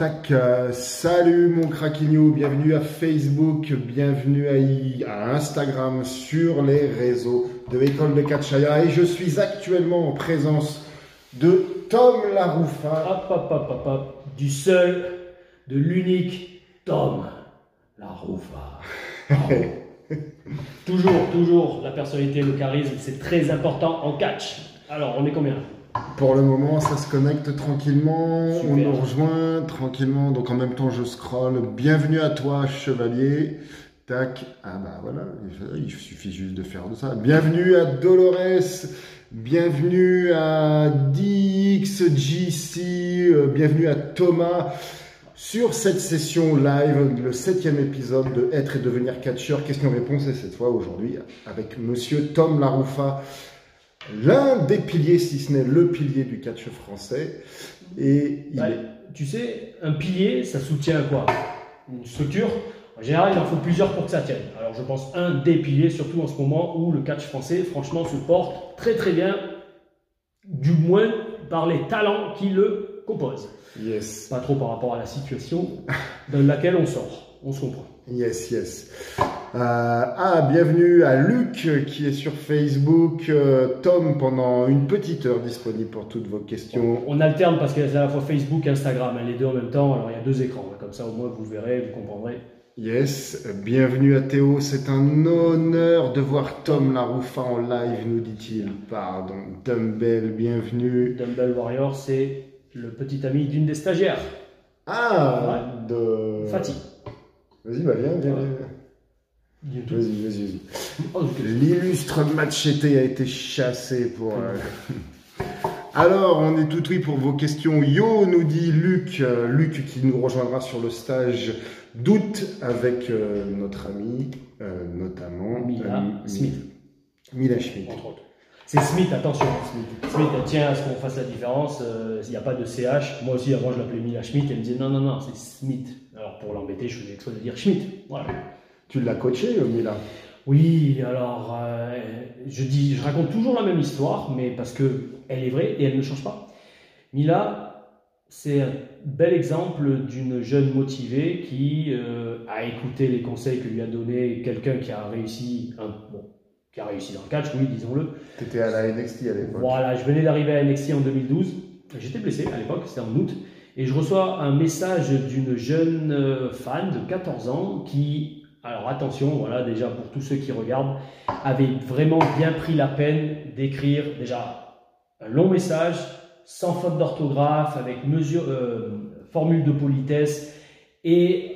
tac. Salut mon craquignou, bienvenue à Facebook, bienvenue à Instagram, sur les réseaux de l'école de Catchaya. Et je suis actuellement en présence de Tom Laroufa. Hop, du seul, de l'unique Tom Laroufa. Toujours la personnalité, le charisme, c'est très important en catch. Alors, on est combien? Pour le moment, ça se connecte tranquillement, Super. On nous rejoint tranquillement, donc en même temps je scrolle. Bienvenue à toi, chevalier. Tac, ah bah voilà, il suffit juste de faire de ça. Bienvenue à Dolores, bienvenue à DXGC, bienvenue à Thomas. Sur cette session live, le 7e épisode de Être et devenir catcheur, question-réponse, et cette fois aujourd'hui avec monsieur Tom Laroufa. L'un des piliers, si ce n'est le pilier du catch français. Et tu sais, un pilier, ça soutient quoi? Une structure. En général, il en faut plusieurs pour que ça tienne. Alors, je pense un des piliers, surtout en ce moment où le catch français, franchement, se porte très bien, du moins par les talents qui le composent. Yes. Pas trop par rapport à la situation dans laquelle on sort. On se comprend. Yes. Bienvenue à Luc qui est sur Facebook. Tom, pendant une petite heure disponible pour toutes vos questions. On alterne parce qu'il y a à la fois Facebook et Instagram, les deux en même temps. Alors il y a deux écrans, comme ça au moins vous verrez, vous comprendrez. Yes, bienvenue à Théo. C'est un honneur de voir Tom Laroufa en live, nous dit-il. Pardon, Dumbbell, bienvenue. Dumbbell Warrior, c'est le petit ami d'une des stagiaires. De Fatih. Vas-y, viens. Vas-y. L'illustre Machete a été chassé pour... Alors, on est tout oui pour vos questions. Yo, nous dit Luc. Luc qui nous rejoindra sur le stage d'août avec notre ami, notamment... Mila Smith. Mila Schmidt. Entre autres. C'est Smith, attention. Smith, elle tient à ce qu'on fasse la différence. Il n'y a pas de CH. Moi aussi, avant, je l'appelais Mila Schmidt. Elle me disait non, c'est Smith. Alors, pour l'embêter, je faisais exprès de dire Schmidt. Voilà. Tu l'as coaché, Mila? Oui, alors, je raconte toujours la même histoire, mais parce qu'elle est vraie et elle ne change pas. Mila, c'est un bel exemple d'une jeune motivée qui a écouté les conseils que lui a donné quelqu'un qui a réussi dans le catch, oui, disons-le. Tu étais à la NXT à l'époque. Voilà, je venais d'arriver à NXT en 2012. J'étais blessé à l'époque, c'était en août. Et je reçois un message d'une jeune fan de 14 ans qui, alors attention, voilà, déjà pour tous ceux qui regardent, avait vraiment bien pris la peine d'écrire déjà un long message, sans faute d'orthographe, avec formule de politesse. Et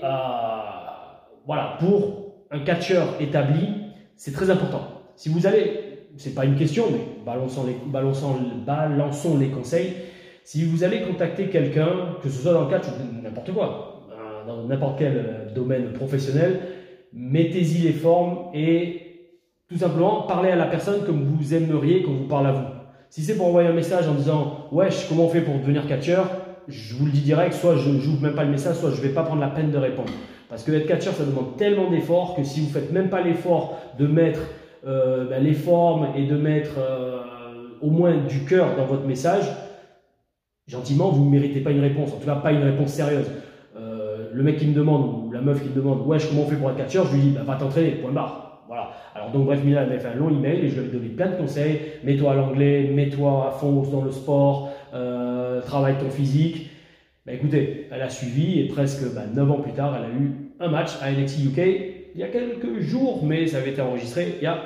voilà, pour un catcheur établi, c'est très important. Si vous allez, c'est pas une question, mais balançons les conseils. Si vous allez contacter quelqu'un, que ce soit dans le catch ou n'importe quoi, dans n'importe quel domaine professionnel, mettez-y les formes et tout simplement parlez à la personne comme vous aimeriez qu'on vous parle à vous. Si c'est pour envoyer un message en disant « Wesh, comment on fait pour devenir catcheur ?» Je vous le dis direct, soit je n'ouvre même pas le message, soit je ne vais pas prendre la peine de répondre. Parce que être catcheur, ça demande tellement d'efforts que si vous ne faites même pas l'effort de mettre les formes et de mettre au moins du cœur dans votre message, gentiment, vous ne méritez pas une réponse, en tout cas pas une réponse sérieuse. Le mec qui me demande, ou la meuf qui me demande, wesh, comment on fait pour être catcheur, je lui dis, va t'entraîner, point barre. Voilà. Alors donc bref, Mila m'a fait un long email et je lui ai donné plein de conseils. Mets-toi à l'anglais, mets-toi à fond dans le sport, travaille ton physique. Bah écoutez, elle a suivi et presque 9 ans plus tard, elle a eu un match à NXT UK il y a quelques jours, mais ça avait été enregistré il y a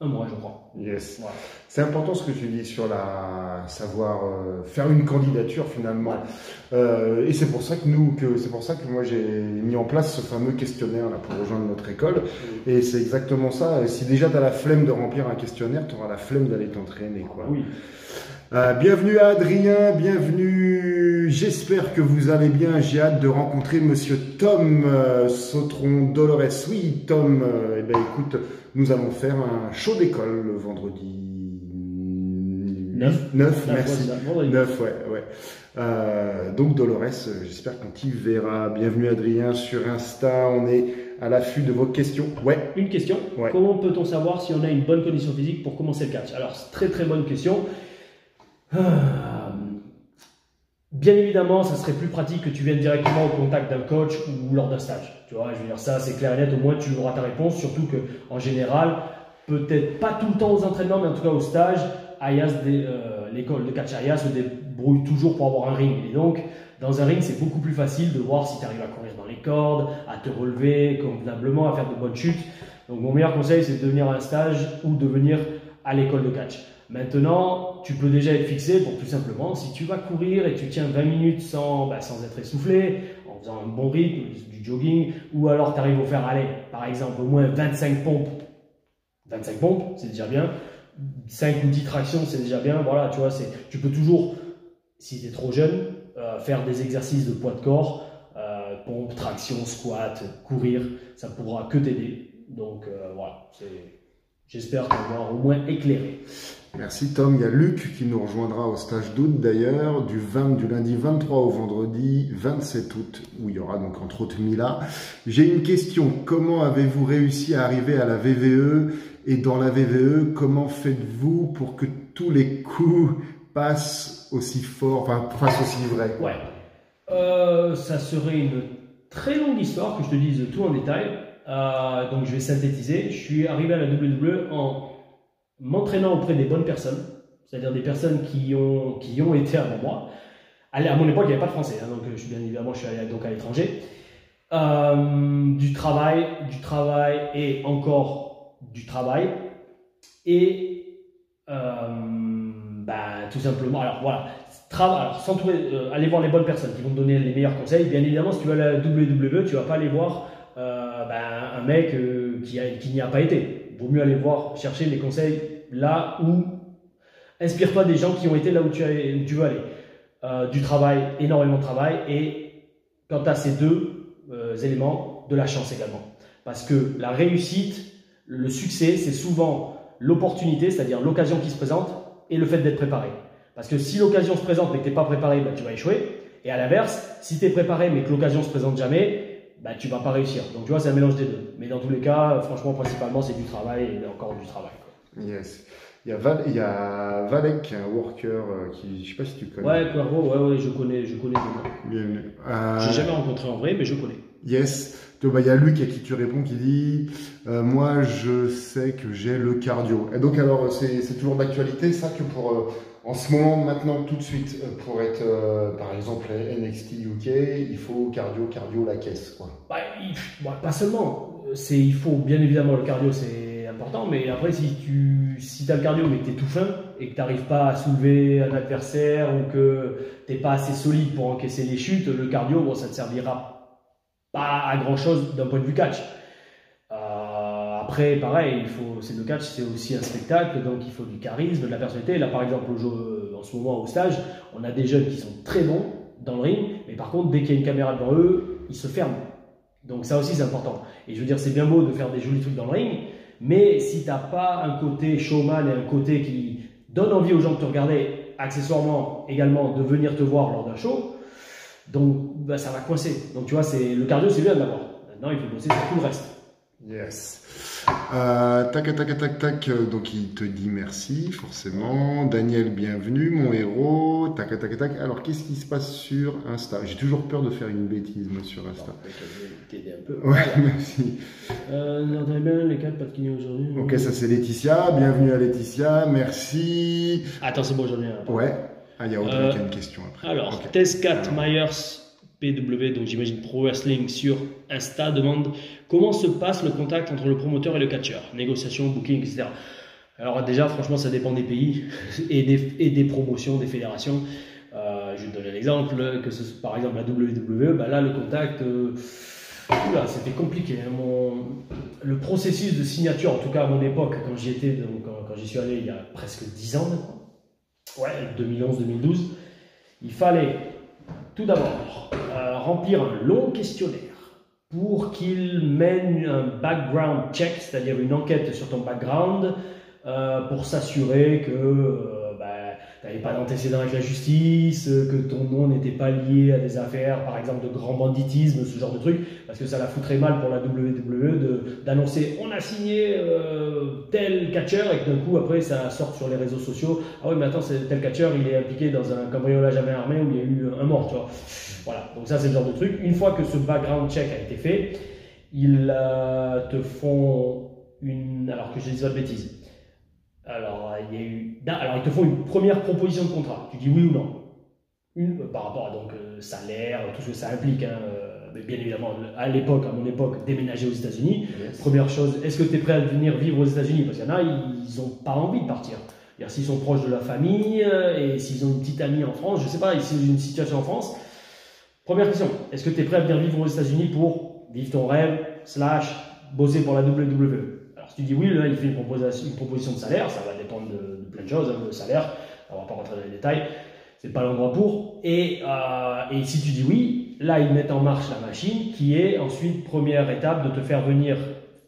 un mois, je crois. Yes. Voilà. C'est important ce que tu dis sur savoir faire une candidature finalement. Ouais. Et c'est pour ça que moi j'ai mis en place ce fameux questionnaire là pour rejoindre notre école. Oui. Et c'est exactement ça. Si déjà tu as la flemme de remplir un questionnaire, tu auras la flemme d'aller t'entraîner, quoi. Oui. Bienvenue à Adrien, bienvenue, j'espère que vous allez bien, j'ai hâte de rencontrer monsieur Tom Sautron Dolores. Oui Tom, eh ben, écoute, nous allons faire un show d'école le vendredi 9, merci. 9, ouais. Donc Dolores, j'espère qu'on t'y verra. Bienvenue Adrien sur Insta, on est à l'affût de vos questions. Ouais. Une question, ouais. Comment peut-on savoir si on a une bonne condition physique pour commencer le catch? Alors, très bonne question. Bien évidemment, ça serait plus pratique que tu viennes directement au contact d'un coach ou lors d'un stage. Tu vois, je veux dire, ça, c'est clair et net. Au moins, tu auras ta réponse. Surtout que, en général, peut-être pas tout le temps aux entraînements, mais en tout cas au stage, l'école de catch Ayas se débrouille toujours pour avoir un ring. Et donc, dans un ring, c'est beaucoup plus facile de voir si tu arrives à courir dans les cordes, à te relever convenablement, à faire de bonnes chutes. Donc, mon meilleur conseil, c'est de venir à un stage ou de venir à l'école de catch. Maintenant, tu peux déjà être fixé pour tout simplement, si tu vas courir et tu tiens 20 minutes sans être essoufflé, en faisant un bon rythme, du jogging, ou alors tu arrives à faire, aller, par exemple, au moins 25 pompes. 25 pompes, c'est déjà bien. 5 ou 10 tractions, c'est déjà bien. Voilà, tu vois, tu peux toujours, si tu es trop jeune, faire des exercices de poids de corps, pompes, traction, squat, courir, ça ne pourra que t'aider. Donc voilà, j'espère t'avoir au moins éclairé. Merci Tom. Il y a Luc qui nous rejoindra au stage d'août d'ailleurs, du lundi 23 au vendredi 27 août, où il y aura donc entre autres Mila. J'ai une question. Comment avez-vous réussi à arriver à la VVE? Et dans la VVE, comment faites-vous pour que tous les coups passent aussi fort, enfin fassent aussi vrai? Ouais. Ça serait une très longue histoire que je te dise tout en détail. Donc je vais synthétiser. Je suis arrivé à la WWE en m'entraînant auprès des bonnes personnes, c'est-à-dire des personnes qui ont été avant moi. À mon époque, il n'y avait pas de français, hein, donc bien évidemment, je suis allé donc à l'étranger. Du travail et encore du travail. Et tout simplement, alors voilà, aller voir les bonnes personnes qui vont te donner les meilleurs conseils. Bien évidemment, si tu vas à la WWE, tu ne vas pas aller voir un mec qui n'y a pas été. Il vaut mieux aller chercher les conseils là où inspire-toi des gens qui ont été là où tu veux aller. Du travail, énormément de travail, et quant à ces deux éléments, de la chance également. Parce que la réussite, le succès, c'est souvent l'opportunité, c'est-à-dire l'occasion qui se présente, et le fait d'être préparé. Parce que si l'occasion se présente mais que tu n'es pas préparé, tu vas échouer. Et à l'inverse, si tu es préparé mais que l'occasion se présente jamais, tu ne vas pas réussir. Donc tu vois, c'est un mélange des deux. Mais dans tous les cas, franchement, principalement, c'est du travail et encore du travail. Quoi. Yes. Il y a Valek, un worker qui, je sais pas si tu connais. Ouais, Cuervo, ouais, je connais beaucoup. Bienvenue. J'ai jamais rencontré en vrai, mais je connais. Yes. Donc, il y a Luc à qui tu réponds qui dit moi, je sais que j'ai le cardio. Et donc, alors, c'est toujours d'actualité, ça, que pour en ce moment, maintenant, tout de suite, pour être, par exemple, NXT UK, il faut cardio, la caisse, quoi. Pas seulement. Il faut bien évidemment le cardio, c'est important, mais après, si tu as le cardio mais que tu es tout fin et que tu n'arrives pas à soulever un adversaire ou que tu n'es pas assez solide pour encaisser les chutes, le cardio, ça ne te servira pas à grand chose d'un point de vue catch. Après, pareil, c'est le catch, c'est aussi un spectacle, donc il faut du charisme, de la personnalité. Là, par exemple, en ce moment au stage, on a des jeunes qui sont très bons dans le ring, mais par contre, dès qu'il y a une caméra devant eux, ils se ferment. Donc ça aussi, c'est important. Et je veux dire, c'est bien beau de faire des jolis trucs dans le ring, mais si tu n'as pas un côté showman et un côté qui donne envie aux gens de te regarder, accessoirement également de venir te voir lors d'un show, donc ça va coincer. Donc tu vois, le cardio, c'est bien de l'avoir. Maintenant, il faut bosser sur tout le reste. Yes. Tac. Donc il te dit merci, forcément. Daniel, bienvenue, mon héros. Tac. Alors qu'est-ce qui se passe sur Insta? J'ai toujours peur de faire une bêtise, moi, sur Insta. Je vais t'aider un peu. Ouais, merci. Bien, les 4 pas de kiné aujourd'hui. Ok, ça c'est Laetitia. Bienvenue à Laetitia, merci. Attends, c'est bon, j'en ai un. Ouais. Il y a Audrey qui a une question après. Alors, okay. Tescat Myers PW, donc j'imagine Pro Wrestling sur Insta, demande comment se passe le contact entre le promoteur et le catcheur, négociation, booking, etc. Alors déjà, franchement, ça dépend des pays et des promotions, des fédérations. Je vais te donner un exemple, que ce soit par exemple la WWE, là le contact, c'était compliqué. Le processus de signature, en tout cas à mon époque, quand j'y étais, donc quand j'y suis allé il y a presque 10 ans maintenant, 2011-2012, il fallait tout d'abord remplir un long questionnaire pour qu'il mène un background check, c'est-à-dire une enquête sur ton background pour s'assurer que tu n'avais pas d'antécédent avec la justice, que ton nom n'était pas lié à des affaires, par exemple, de grand banditisme, ce genre de truc, parce que ça la foutrait mal pour la WWE d'annoncer on a signé tel catcheur et que d'un coup, après, ça sort sur les réseaux sociaux. Ah oui, mais attends, tel catcheur, il est impliqué dans un cambriolage à main armée où il y a eu un mort, tu vois. Voilà, donc ça, c'est le genre de truc. Une fois que ce background check a été fait, ils te font alors que je dis pas de bêtises. Alors, ils te font une première proposition de contrat. Tu dis oui ou non. Par rapport à donc salaire, tout ce que ça implique. Mais bien évidemment, à mon époque, déménager aux États-Unis. Yes. Première chose, est-ce que tu es prêt à venir vivre aux États-Unis? Parce qu'il y en a, ils n'ont pas envie de partir. S'ils sont proches de la famille et s'ils ont une petite amie en France, je ne sais pas, s'ils ont une situation en France. Première question, est-ce que tu es prêt à venir vivre aux États-Unis pour vivre ton rêve, / bosser pour la WWE? Alors, si tu dis oui, là, il fait une proposition de salaire, ça va dépendre de plein de choses, le salaire, on ne va pas rentrer dans les détails, c'est pas l'endroit pour. Et si tu dis oui, là, ils mettent en marche la machine qui est ensuite, première étape, de te faire venir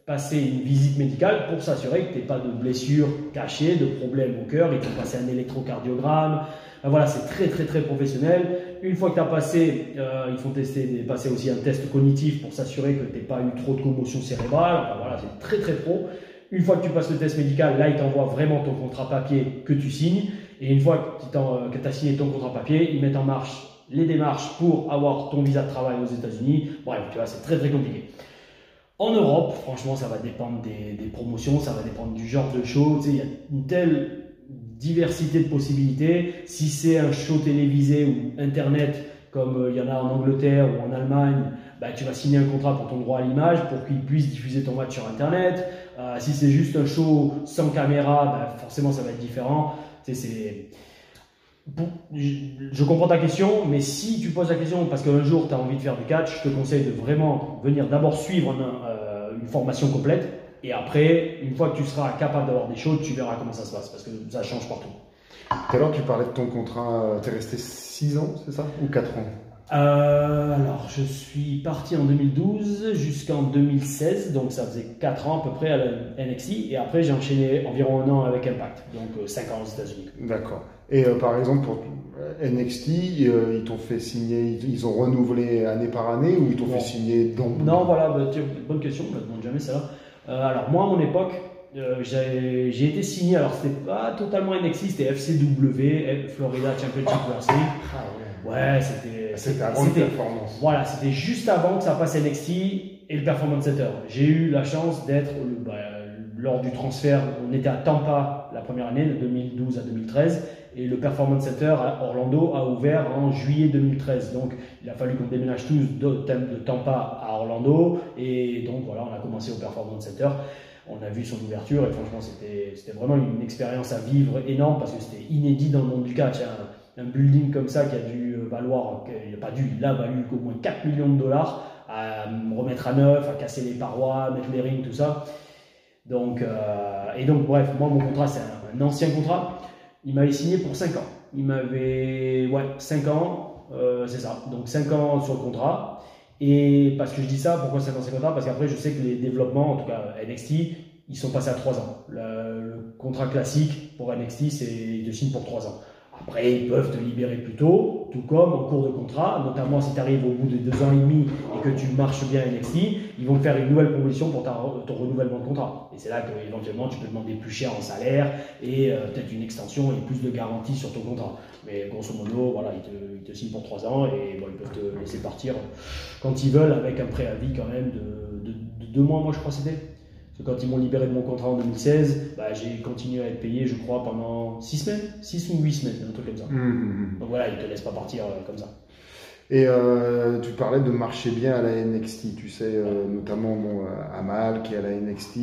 passer une visite médicale pour s'assurer que tu n'aies pas de blessures cachées, de problèmes au cœur, ils te font passer un électrocardiogramme. Voilà, c'est très très très professionnel. Une fois que tu as passé, ils font passer aussi un test cognitif pour s'assurer que tu n'aies pas eu trop de commotion cérébrale. Enfin, voilà, c'est très très pro. Une fois que tu passes le test médical, là, ils t'envoient vraiment ton contrat papier que tu signes. Et une fois que tu as signé ton contrat papier, ils mettent en marche les démarches pour avoir ton visa de travail aux États-Unis. Bref, tu vois, c'est très très compliqué. En Europe, franchement, ça va dépendre des promotions, ça va dépendre du genre de show. Tu sais, il y a une telle diversité de possibilités. Si c'est un show télévisé ou internet, comme il y en a en Angleterre ou en Allemagne, bah, tu vas signer un contrat pour ton droit à l'image pour qu'ils puissent diffuser ton match sur internet. Si c'est juste un show sans caméra, bah, forcément ça va être différent. Tu sais, je comprends ta question, mais si tu poses la question parce qu'un jour tu as envie de faire du catch, je te conseille de vraiment venir d'abord suivre une formation complète. Et après, une fois que tu seras capable d'avoir des choses, tu verras comment ça se passe, parce que ça change partout. Tout à l'heure, tu parlais de ton contrat, tu es resté 6 ans, c'est ça? Ou 4 ans? Alors, je suis parti en 2012 jusqu'en 2016, donc ça faisait 4 ans à peu près à la NXT, et après j'ai enchaîné environ 1 an avec Impact, donc 5 ans aux États-Unis. D'accord. Et par exemple, pour NXT, ils t'ont fait signer, ils ont renouvelé année par année, ou ils t'ont fait signer dans... Non, voilà, bonne question, on ne me demande jamais ça. Alors moi, à mon époque, j'ai été signé, alors c'était pas totalement NXT, c'était FCW, Florida Championship Wrestling. Ouais, c'était avant la performance. Voilà, c'était juste avant que ça passe NXT et le Performance Center. J'ai eu la chance d'être, lors du transfert, on était à Tampa la première année, de 2012 à 2013, et le Performance Center à Orlando a ouvert en juillet 2013. Donc, il a fallu qu'on déménage tous de Tampa à Orlando, et donc voilà, on a commencé au Performance Center. On a vu son ouverture, et franchement, c'était vraiment une expérience à vivre énorme, parce que c'était inédit dans le monde du catch. Un building comme ça qui a dû valoir, il a valu au moins 4 millions de dollars à remettre à neuf, à casser les parois, mettre les rings, tout ça. Donc, bref, moi, mon contrat, c'est un ancien contrat. Il m'avait signé pour 5 ans. Il m'avait, 5 ans, c'est ça. Donc 5 ans sur le contrat. Et parce que je dis ça, pourquoi c'est un ancien contrat? Parce qu'après, je sais que les développements, en tout cas NXT, ils sont passés à 3 ans. Le contrat classique pour NXT, c'est ils te signent pour 3 ans. Après, ils peuvent te libérer plus tôt, tout comme en cours de contrat, notamment si tu arrives au bout de 2 ans et demi et que tu marches bien à NXT, ils vont te faire une nouvelle proposition pour ton renouvellement de contrat. Et c'est là qu'éventuellement, tu peux demander plus cher en salaire et peut-être une extension et plus de garantie sur ton contrat. Mais grosso modo, voilà, ils te signent pour 3 ans et bon, ils peuvent te laisser partir quand ils veulent avec un préavis quand même de 2 mois, moi je crois que c'était. Parce que quand ils m'ont libéré de mon contrat en 2016, j'ai continué à être payé, je crois, pendant 6 semaines, 6 ou 8 semaines, un truc comme ça. Donc voilà, ils ne te laissent pas partir comme ça. Et tu parlais de marcher bien à la NXT, tu sais, notamment Amal qui est à la NXT,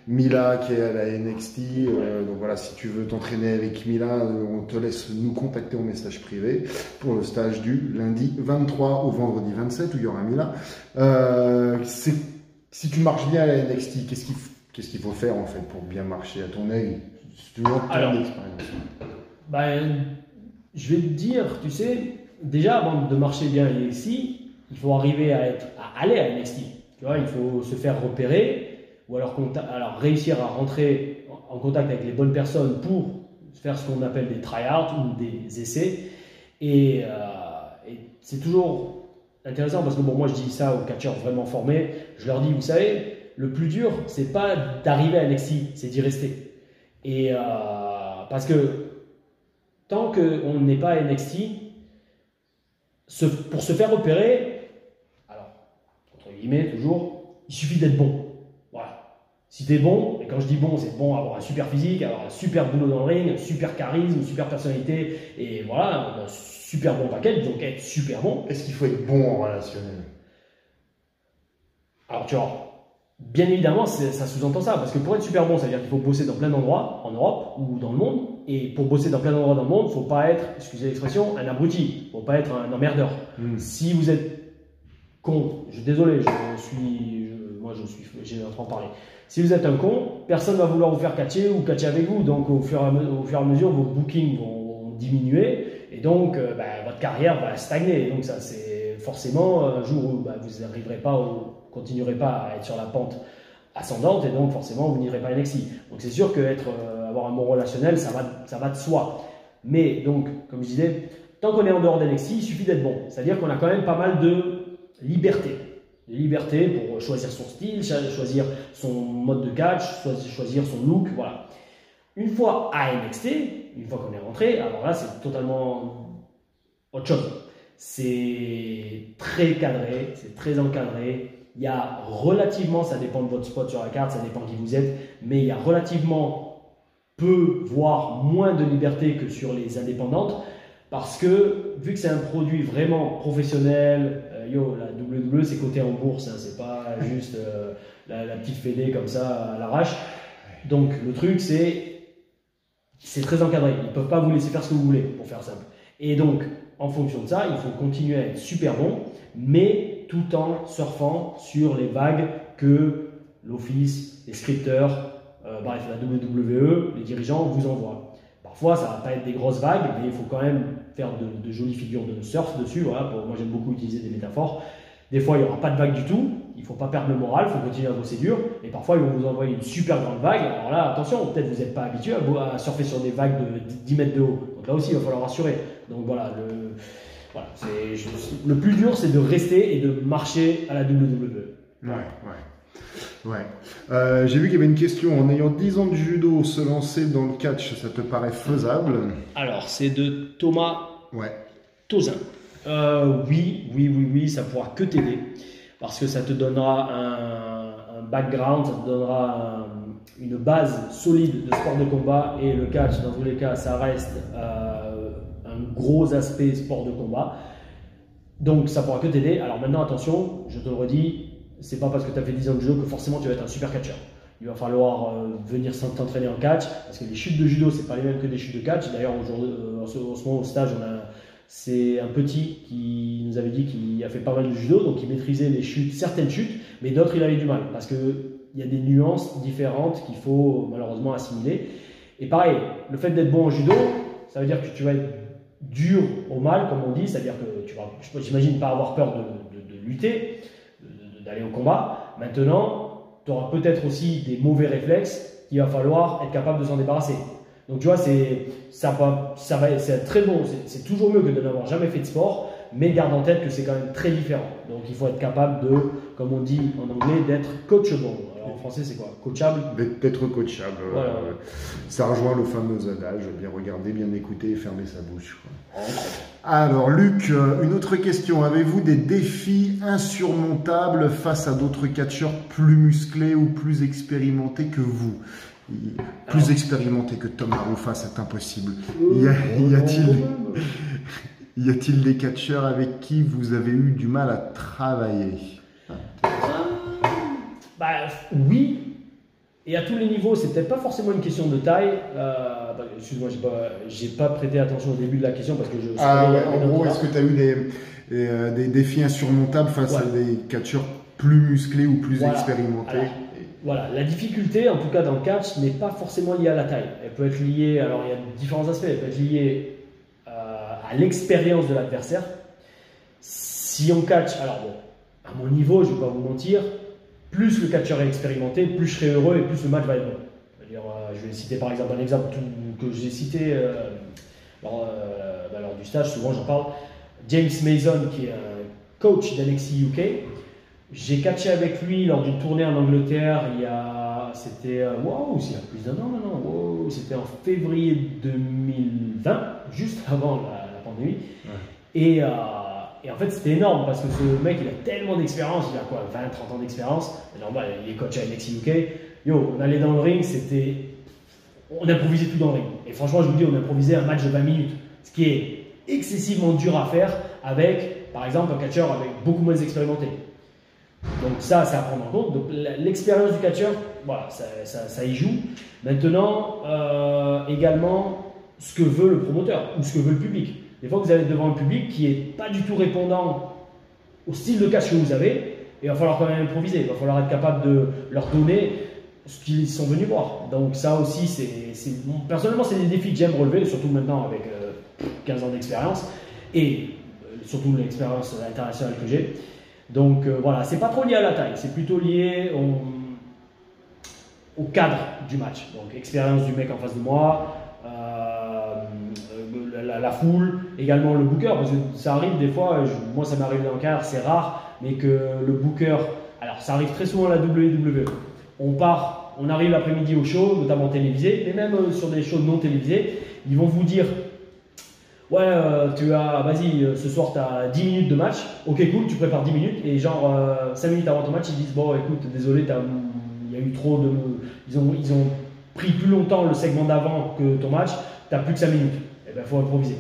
Mila qui est à la NXT. Donc voilà, si tu veux t'entraîner avec Mila, on te laisse nous contacter en message privé pour le stage du lundi 23 au vendredi 27 où il y aura Mila. Si tu marches bien à la NXT, qu'est-ce qu'il faut faire en fait pour bien marcher à ton avis? Alors, je vais te dire, tu sais, déjà avant de marcher bien à NXT, il faut arriver à aller à NXT. Tu vois, il faut se faire repérer ou alors réussir à rentrer en contact avec les bonnes personnes pour faire ce qu'on appelle des tryouts ou des essais. Et c'est toujours intéressant parce que bon, moi je dis ça aux catcheurs vraiment formés, je leur dis, vous savez, le plus dur, c'est pas d'arriver à NXT, c'est d'y rester. Et parce que tant qu'on n'est pas à NXT, pour se faire repérer, alors, entre guillemets, toujours, il suffit d'être bon. Voilà. Si tu es bon, et quand je dis bon, c'est bon avoir un super physique, avoir un super boulot dans le ring, un super charisme, une super personnalité, et voilà, un super bon package, donc être super bon. Est-ce qu'il faut être bon en relationnel? Alors, tu vois, bien évidemment, ça sous-entend ça, parce que pour être super bon, ça veut dire qu'il faut bosser dans plein d'endroits, en Europe ou dans le monde, et pour bosser dans plein d'endroits dans le monde, il ne faut pas être, excusez l'expression, un abruti, il ne faut pas être un emmerdeur. Si vous êtes con, désolé, j'ai en train de parler. Si vous êtes un con, personne ne va vouloir vous faire catcher ou catcher avec vous, donc au fur et à mesure, vos bookings vont diminuer, et donc votre carrière va stagner. Et donc ça, c'est forcément un jour où vous n'arriverez pas continuerez pas à être sur la pente ascendante et donc forcément vous n'irez pas à NXT. Donc c'est sûr que avoir un bon relationnel, ça va de soi. Mais donc, comme je disais, tant qu'on est en dehors d'NXT, il suffit d'être bon. C'est-à-dire qu'on a quand même pas mal de liberté. De liberté pour choisir son style, choisir son mode de catch, choisir son look, voilà. Une fois à NXT, une fois qu'on est rentré, alors là c'est totalement autre chose. C'est très cadré, c'est très encadré. Il y a relativement, ça dépend de votre spot sur la carte, ça dépend qui vous êtes, mais il y a relativement peu, voire moins de liberté que sur les indépendantes, parce que vu que c'est un produit vraiment professionnel, la WWE c'est coté en bourse, hein, c'est pas juste la petite fédé comme ça à l'arrache. Donc le truc c'est très encadré, ils ne peuvent pas vous laisser faire ce que vous voulez, pour faire simple. Et donc en fonction de ça, il faut continuer à être super bon, mais tout en surfant sur les vagues que l'office, les scripteurs, bref, la WWE, les dirigeants vous envoient. Parfois, ça ne va pas être des grosses vagues, mais il faut quand même faire de jolies figures de surf dessus. Voilà, moi, j'aime beaucoup utiliser des métaphores. Des fois, il n'y aura pas de vague du tout. Il ne faut pas perdre le moral, il faut continuer à bosser dur. Et parfois, ils vont vous envoyer une super grande vague. Alors là, attention, peut-être vous n'êtes pas habitué à surfer sur des vagues de 10 mètres de haut. Donc là aussi, il va falloir rassurer. Donc voilà, le plus dur, c'est de rester et de marcher à la WWE. Ouais. J'ai vu qu'il y avait une question. En ayant 10 ans de judo, se lancer dans le catch, ça te paraît faisable? Alors, c'est de Thomas Tozin. Oui, ça pourra que t'aider. Parce que ça te donnera un background, ça te donnera une base solide de sport de combat. Et le catch, dans tous les cas, ça reste un gros aspect sport de combat. Donc ça pourra que t'aider. Alors maintenant attention, je te le redis, c'est pas parce que tu as fait 10 ans de judo que forcément tu vas être un super catcheur. Il va falloir venir t'entraîner en catch, parce que les chutes de judo c'est pas les mêmes que des chutes de catch. D'ailleurs aujourd'hui, en ce moment au stage, c'est un petit qui nous avait dit qu'il a fait pas mal de judo, donc il maîtrisait les chutes, certaines chutes, mais d'autres il avait du mal, parce qu'il y a des nuances différentes qu'il faut malheureusement assimiler. Et pareil, le fait d'être bon en judo, ça veut dire que tu vas être dur au mal, comme on dit, c'est-à-dire que tu vas, j'imagine, pas avoir peur de lutter, d'aller au combat. Maintenant, tu auras peut-être aussi des mauvais réflexes qu'il va falloir être capable de s'en débarrasser. Donc tu vois, c'est très bon, c'est toujours mieux que de n'avoir jamais fait de sport, mais garde en tête que c'est quand même très différent. Donc il faut être capable de, comme on dit en anglais, d'être coachable. Alors en français c'est quoi? Coachable? D'être coachable. Voilà. Ça rejoint le fameux adage, bien regarder, bien écouter et fermer sa bouche. Alors Luc, une autre question. Avez-vous des défis insurmontables face à d'autres catcheurs plus musclés ou plus expérimentés que vous? Plus expérimenté que Tom Arufa, c'est impossible. Y a-t-il des catcheurs avec qui vous avez eu du mal à travailler? Oui, et à tous les niveaux. C'est peut-être pas forcément une question de taille. Excuse-moi, j'ai pas prêté attention au début de la question parce que je. En gros, est-ce que tu as eu des défis insurmontables face à des catcheurs plus musclés ou plus expérimentés? Alors, voilà, la difficulté, en tout cas dans le catch, n'est pas forcément liée à la taille. Elle peut être liée, alors il y a différents aspects, elle peut être liée à l'expérience de l'adversaire. Si on catch, alors bon, à mon niveau, je ne vais pas vous mentir, plus le catcheur est expérimenté, plus je serai heureux et plus le match va être bon. Je vais citer par exemple un exemple que j'ai cité lors du stage, souvent j'en parle. James Mason, qui est un coach d'NXT UK. J'ai catché avec lui lors d'une tournée en Angleterre c'était il y a plus d'un an maintenant, c'était en février 2020, juste avant la pandémie. Ouais. Et en fait, c'était énorme parce que ce mec, il a tellement d'expérience, il a quoi, 20-30 ans d'expérience. C'est normal, il est coach à NXT UK. On allait dans le ring, on improvisait tout dans le ring. Et franchement, je vous dis, on improvisait un match de 20 minutes, ce qui est excessivement dur à faire avec, par exemple, un catcheur avec beaucoup moins expérimenté. Donc ça, c'est à prendre en compte. Donc l'expérience du catcheur, voilà, ça y joue. Maintenant, également, ce que veut le promoteur ou ce que veut le public. Des fois, vous allez devant un public qui n'est pas du tout répondant au style de catch que vous avez, et il va falloir quand même improviser. Il va falloir être capable de leur donner ce qu'ils sont venus voir. Donc ça aussi, personnellement, c'est des défis que j'aime relever, surtout maintenant avec 15 ans d'expérience, et surtout l'expérience internationale que j'ai. Donc voilà, c'est pas trop lié à la taille, c'est plutôt lié au cadre du match. Donc expérience du mec en face de moi, la foule, également le booker, parce que ça arrive des fois, moi ça m'arrive dans le cadre, c'est rare, mais que le booker, alors ça arrive très souvent à la WWE, on arrive l'après-midi au show, notamment télévisé, mais même sur des shows non télévisés, ils vont vous dire ouais, vas-y, ce soir tu as 10 minutes de match, ok cool, tu prépares 10 minutes, et genre 5 minutes avant ton match, ils disent bon écoute, désolé, il y a eu trop de. Ils ont pris plus longtemps le segment d'avant que ton match, tu n'as plus que 5 minutes. Et bien il faut improviser.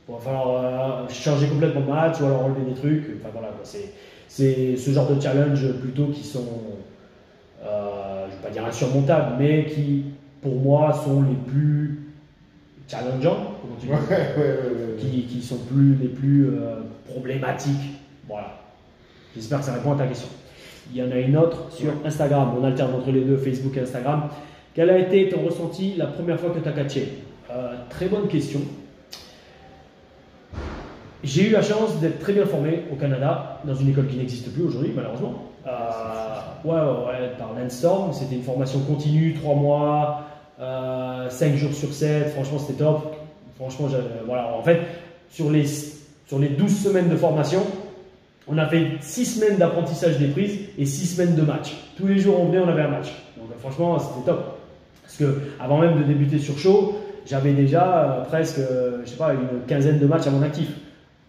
Il va falloir changer complètement le match ou alors enlever des trucs. Enfin voilà, c'est ce genre de challenge plutôt qui sont, je ne vais pas dire insurmontables, mais qui pour moi sont les plus challengeants, comment tu dis, qui sont les plus problématiques. Voilà. J'espère que ça répond à ta question. Il y en a une autre sur Instagram. On alterne entre les deux, Facebook et Instagram. Quel a été ton ressenti la première fois que tu as catché? Très bonne question. J'ai eu la chance d'être très bien formé au Canada, dans une école qui n'existe plus aujourd'hui, malheureusement. Par Landstorm. C'était une formation continue, 3 mois. 5 jours sur 7, franchement c'était top. Franchement, voilà, en fait, sur les 12 semaines de formation, on a fait 6 semaines d'apprentissage des prises et 6 semaines de match. Tous les jours on venait, on avait un match. Donc franchement, c'était top. Parce que avant même de débuter sur show, j'avais déjà presque, je sais pas, une quinzaine de matchs à mon actif.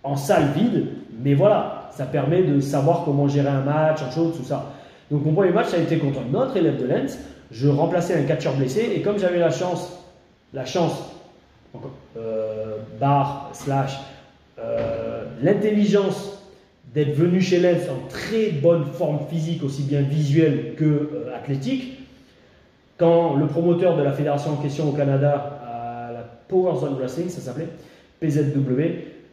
En salle vide, mais voilà, ça permet de savoir comment gérer un match, en show, tout ça. Donc mon premier match, ça a été contre un autre élève de Lens. Je remplaçais un catcheur blessé et comme j'avais la chance, l'intelligence d'être venu chez Lens en très bonne forme physique, aussi bien visuelle que athlétique, quand le promoteur de la fédération en question au Canada, la Power Zone Wrestling, ça s'appelait, PZW,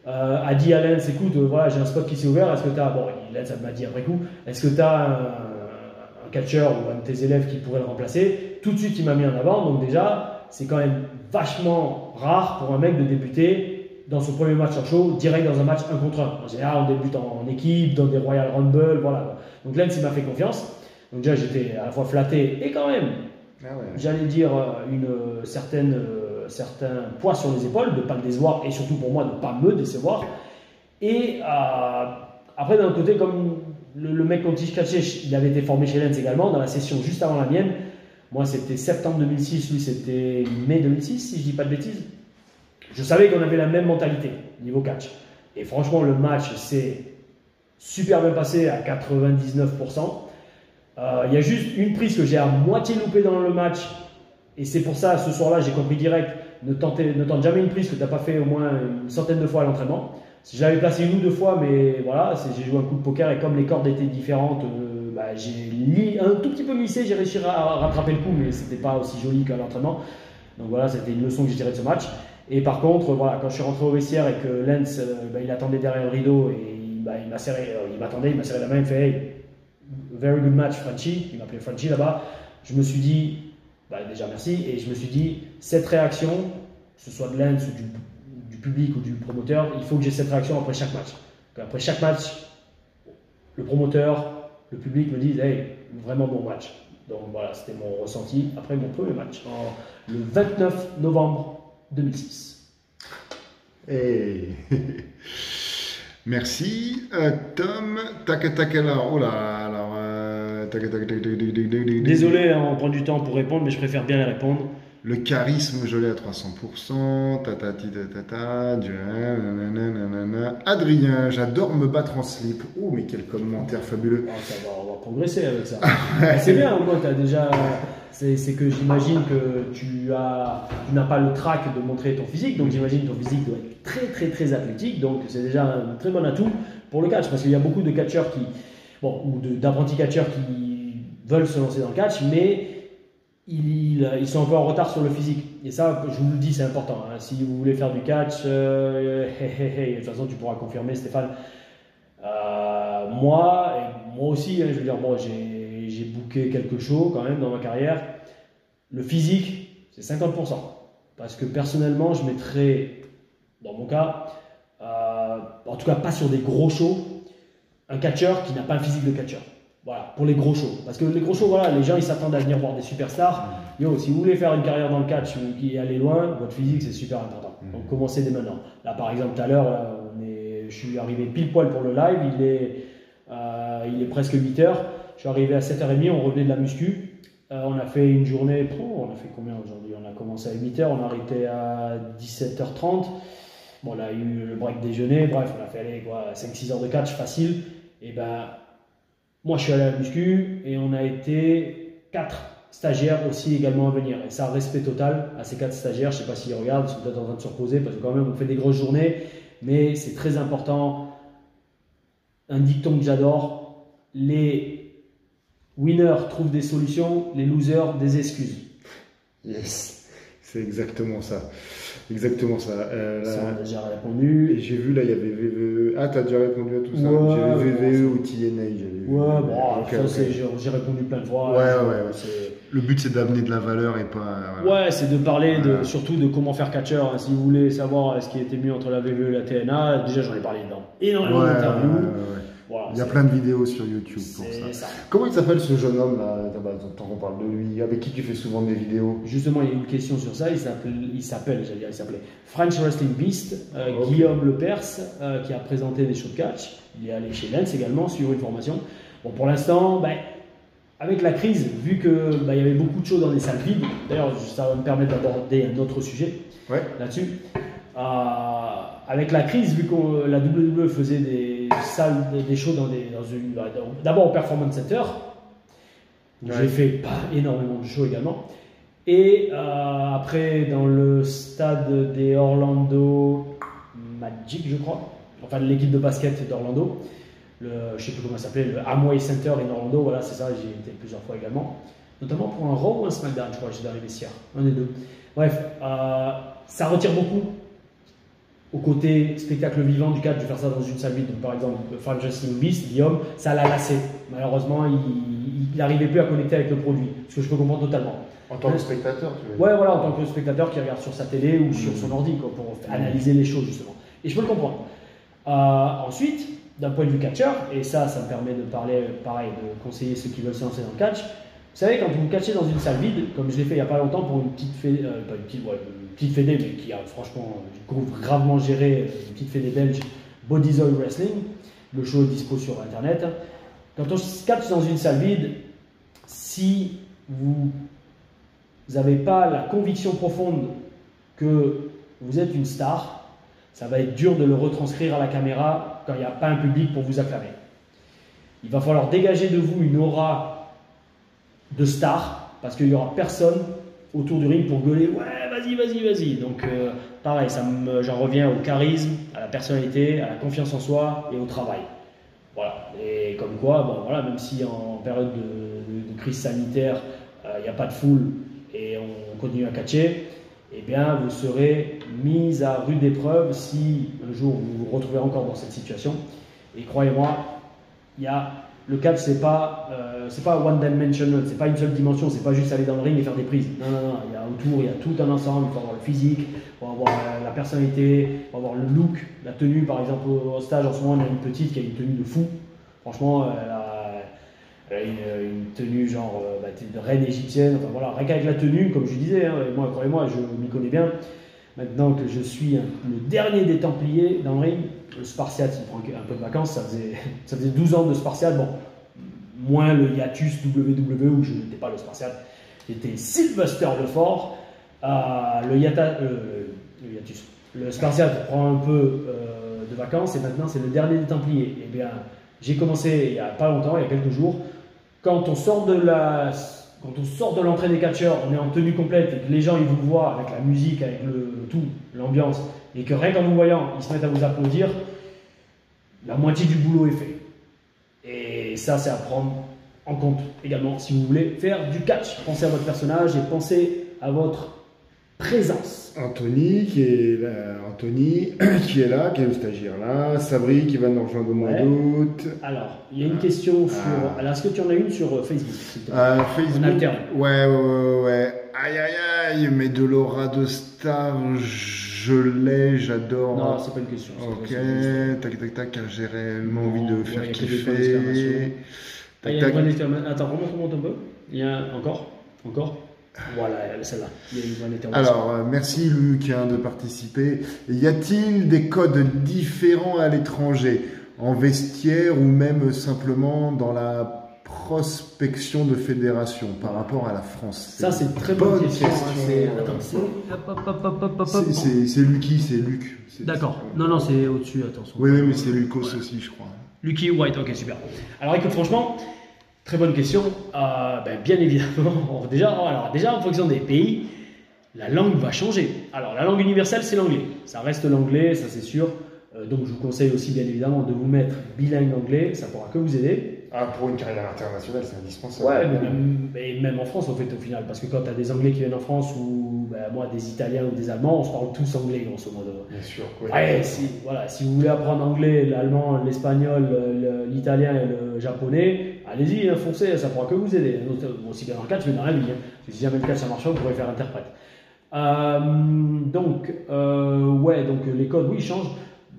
a dit à Lens, écoute, voilà, j'ai un spot qui s'est ouvert, est-ce que tu as, bon, Lens m'a dit après coup, est-ce que tu as un catcheur ou un de tes élèves qui pourrait le remplacer? Tout de suite, il m'a mis en avant, donc déjà, c'est quand même vachement rare pour un mec de débuter dans son premier match en show, direct dans un match 1 contre 1. En général, on débute en équipe, dans des Royal Rumble, voilà. Donc Lens, il m'a fait confiance. Donc déjà, j'étais à la fois flatté et quand même, j'allais dire, certain poids sur les épaules, de ne pas le décevoir et surtout pour moi, de ne pas me décevoir. Et après, d'un autre côté, comme le mec contre qui je catchais, il avait été formé chez Lens également, dans la session juste avant la mienne. Moi, c'était septembre 2006, lui, c'était mai 2006, si je ne dis pas de bêtises. Je savais qu'on avait la même mentalité, niveau catch. Et franchement, le match s'est super bien passé à 99%. Il y a juste une prise que j'ai à moitié loupée dans le match. Et c'est pour ça, ce soir-là, j'ai compris direct, ne tente jamais une prise que tu n'as pas fait au moins une centaine de fois à l'entraînement. Je l'avais placé 1 ou 2 fois, mais voilà, j'ai joué un coup de poker et comme les cordes étaient différentes, j'ai un tout petit peu glissé, j'ai réussi à rattraper le coup, mais c'était pas aussi joli qu'à l'entraînement. Donc voilà, c'était une leçon que j'ai tirée de ce match. Et par contre, voilà, quand je suis rentré au vestiaire et que Lens, il attendait derrière le rideau et il m'a serré, il m'a serré la main, il me fait hey, very good match, Frenchy. Il m'appelait Frenchy là-bas. Je me suis dit, déjà merci, et je me suis dit, cette réaction, que ce soit de Lens ou du public ou du promoteur, il faut que j'ai cette réaction après chaque match. Après chaque match, le promoteur, le public me disent hey, vraiment bon match. Donc voilà, c'était mon ressenti après mon premier match, le 29 novembre 2006. Et merci Tom. Alors, oh là, alors, Désolé, hein, on prend du temps pour répondre, mais je préfère bien les répondre. Le charisme, je l'ai à 300%. Adrien, j'adore me battre en slip. Oh, mais quel commentaire fabuleux. On va progresser avec ça. C'est bien, au moins, tu as déjà. C'est que j'imagine que tu n'as pas le trac de montrer ton physique, donc j'imagine que ton physique doit être très très très athlétique, donc c'est déjà un très bon atout pour le catch, parce qu'il y a beaucoup de catcheurs ou d'apprentis catcheurs qui veulent se lancer dans le catch, mais ils sont un peu en retard sur le physique. Et ça, je vous le dis, c'est important. Hein. Si vous voulez faire du catch, de toute façon, tu pourras confirmer, Stéphane. Moi aussi, hein, je veux dire, bon, j'ai booké quelques shows quand même dans ma carrière. Le physique, c'est 50%. Parce que personnellement, je mettrais, dans mon cas, en tout cas pas sur des gros shows, un catcheur qui n'a pas un physique de catcheur. Voilà, pour les gros shows. Parce que les gros shows, voilà, les gens ils s'attendent à venir voir des superstars. Yo, si vous voulez faire une carrière dans le catch ou qui aller loin, votre physique c'est super important. Donc commencez dès maintenant. Là par exemple, tout à l'heure, je suis arrivé pile poil pour le live, il est presque 8h. Je suis arrivé à 7h30, on revenait de la muscu. On a fait une journée, on a fait combien aujourd'hui? On a commencé à 8h, on a arrêté à 17h30. Bon, on a eu le break déjeuner, bref, on a fait 5-6 heures de catch facile. Et ben, moi je suis allé à la muscu et on a été 4 stagiaires aussi également à venir. Et ça, respect total à ces 4 stagiaires. Je ne sais pas s'ils regardent, ils sont peut-être en train de se reposer parce que quand même on fait des grosses journées. Mais c'est très important. Un dicton que j'adore, les winners trouvent des solutions, les losers des excuses. Yes, c'est exactement ça. Exactement ça. Ça, on a déjà répondu. Et j'ai vu là, il y avait VVE. Ah, t'as déjà répondu à tout ça? Ouais, j'avais VVE ou TNA. Ouais, bon, j'ai répondu plein de fois. Ouais. Le but c'est d'amener de la valeur et pas. Voilà. Ouais, c'est de parler surtout de comment faire catcheur. Hein. Si vous voulez savoir ce qui était mieux entre la VVE et la TNA, déjà j'en ai parlé dedans. Énormément d'interviews. Voilà, il y a plein de vidéos sur YouTube pour ça. Comment il s'appelle ce jeune homme là? Tant qu'on parle de lui, avec qui tu fais souvent des vidéos? Justement, il y a une question sur ça. Il s'appelait French Wrestling Beast, Guillaume Lepers, qui a présenté des shows de catch. Il est allé chez Lens également, suivre une formation. Bon, pour l'instant, avec la crise, vu que il y avait beaucoup de shows dans des salles vides, d'ailleurs, ça va me permettre d'aborder un autre sujet là-dessus. Avec la crise, vu que la WWE faisait des shows d'abord au Performance Center, j'ai fait pas énormément de shows également, et après dans le stade des Orlando Magic, je crois, enfin l'équipe de basket d'Orlando, je ne sais plus comment ça s'appelait, le Amway Center in Orlando, voilà, c'est ça, j'y ai été plusieurs fois également, notamment pour un Raw ou un SmackDown, je crois, j'étais dans les vestiaires, un des deux. Bref, ça retire beaucoup au côté spectacle vivant du catch de faire ça dans une salle vide. Donc, par exemple, French Wrestling Beast, Guillaume, ça l'a lassé. Malheureusement, il n'arrivait plus à connecter avec le produit, ce que je peux comprendre totalement. En tant que spectateur, tu veux dire? Ouais, voilà, en tant que spectateur qui regarde sur sa télé ou sur son ordi pour analyser les choses, justement. Et je peux le comprendre. Ensuite, d'un point de vue catcheur, et ça me permet de parler, pareil, de conseiller ceux qui veulent se lancer dans le catch. Vous savez, quand vous catchez dans une salle vide, comme je l'ai fait il n'y a pas longtemps pour une petite fédé, petite fédé, mais qui a franchement gravement géré, une petite fédé belge, Body Oil Wrestling, le show est dispo sur internet. Quand on catch dans une salle vide, si vous n'avez pas la conviction profonde que vous êtes une star, ça va être dur de le retranscrire à la caméra quand il n'y a pas un public pour vous acclamer. Il va falloir dégager de vous une aura de star, parce qu'il n'y aura personne autour du ring pour gueuler « Ouais, vas-y ». Donc, pareil, j'en reviens au charisme, à la personnalité, à la confiance en soi et au travail. Voilà. Et comme quoi, même si en période de crise sanitaire, il n'y a pas de foule et on continue à catcher, eh bien, vous serez mis à rude épreuve si un jour vous vous retrouvez encore dans cette situation. Et croyez-moi, le catch, c'est pas one dimensional, c'est pas une seule dimension, c'est pas juste aller dans le ring et faire des prises. Non, il y a autour, il y a tout un ensemble. Il faut avoir le physique, il faut avoir la personnalité, il faut avoir le look, la tenue. Par exemple, au stage en ce moment, on a une petite qui a une tenue de fou. Franchement, une tenue genre de reine égyptienne, enfin voilà, rien qu'avec la tenue, comme je disais, hein, et moi, croyez-moi, je m'y connais bien. Maintenant que je suis le dernier des Templiers dans le ring, le Spartiate, il prend un peu de vacances, ça faisait 12 ans de Spartiate, bon, moins le hiatus WWE où je n'étais pas le Spartiate, j'étais Sylvester Lefort, le Spartiate prend un peu de vacances et maintenant c'est le dernier des Templiers. Eh bien, j'ai commencé il n'y a pas longtemps, il y a quelques jours, quand on sort de l'entrée des catcheurs, on est en tenue complète et que les gens ils vous voient avec la musique, avec l'ambiance, et que rien qu'en vous voyant, ils se mettent à vous applaudir, la moitié du boulot est fait. Et ça, c'est à prendre en compte également si vous voulez faire du catch. Pensez à votre personnage et pensez à votre présence. Anthony qui est là, qui est le stagiaire là, Sabri qui va nous rejoindre au mois d'août. Alors, il y a une question sur. Alors, est-ce que tu en as une sur Facebook? Facebook. On alterne. Ouais. Aïe, mais de l'aura de star, je l'ai, j'adore. Non, c'est pas une question. Ok, tac, car j'ai réellement envie de faire kiffer. Attends, remonte un peu. Il y a encore. Voilà, celle-là. Il y a une bonne intervention. Alors, merci Luc de participer. Y a-t-il des codes différents à l'étranger, en vestiaire ou même simplement dans la prospection de fédération par rapport à la France? Ça, c'est une très bonne question. C'est Lucky, c'est Luc. D'accord. Non, c'est au-dessus, attention. Oui, mais c'est Lucas aussi, je crois. Lucky White, ok, super. Alors, écoute, franchement, très bonne question. Bien évidemment, déjà, en fonction des pays, la langue va changer. Alors, la langue universelle, c'est l'anglais. Ça reste l'anglais, ça c'est sûr. Donc, je vous conseille aussi, bien évidemment, de vous mettre bilingue anglais. Ça pourra que vous aider. Pour une carrière internationale, c'est indispensable. Ouais, même en France, en fait, au final. Parce que quand tu as des Anglais qui viennent en France, ou moi, des Italiens ou des Allemands, on se parle tous anglais, grosso modo. Bien sûr. Ouais, si vous voulez apprendre anglais, l'allemand, l'espagnol, l'italien et le japonais, allez-y, foncez, ça pourra que vous aider. Aussi bien dans le catch, mais dans la vie. Si jamais le catch ça marche pas, vous pourrez faire interprète. Donc les codes, oui, changent.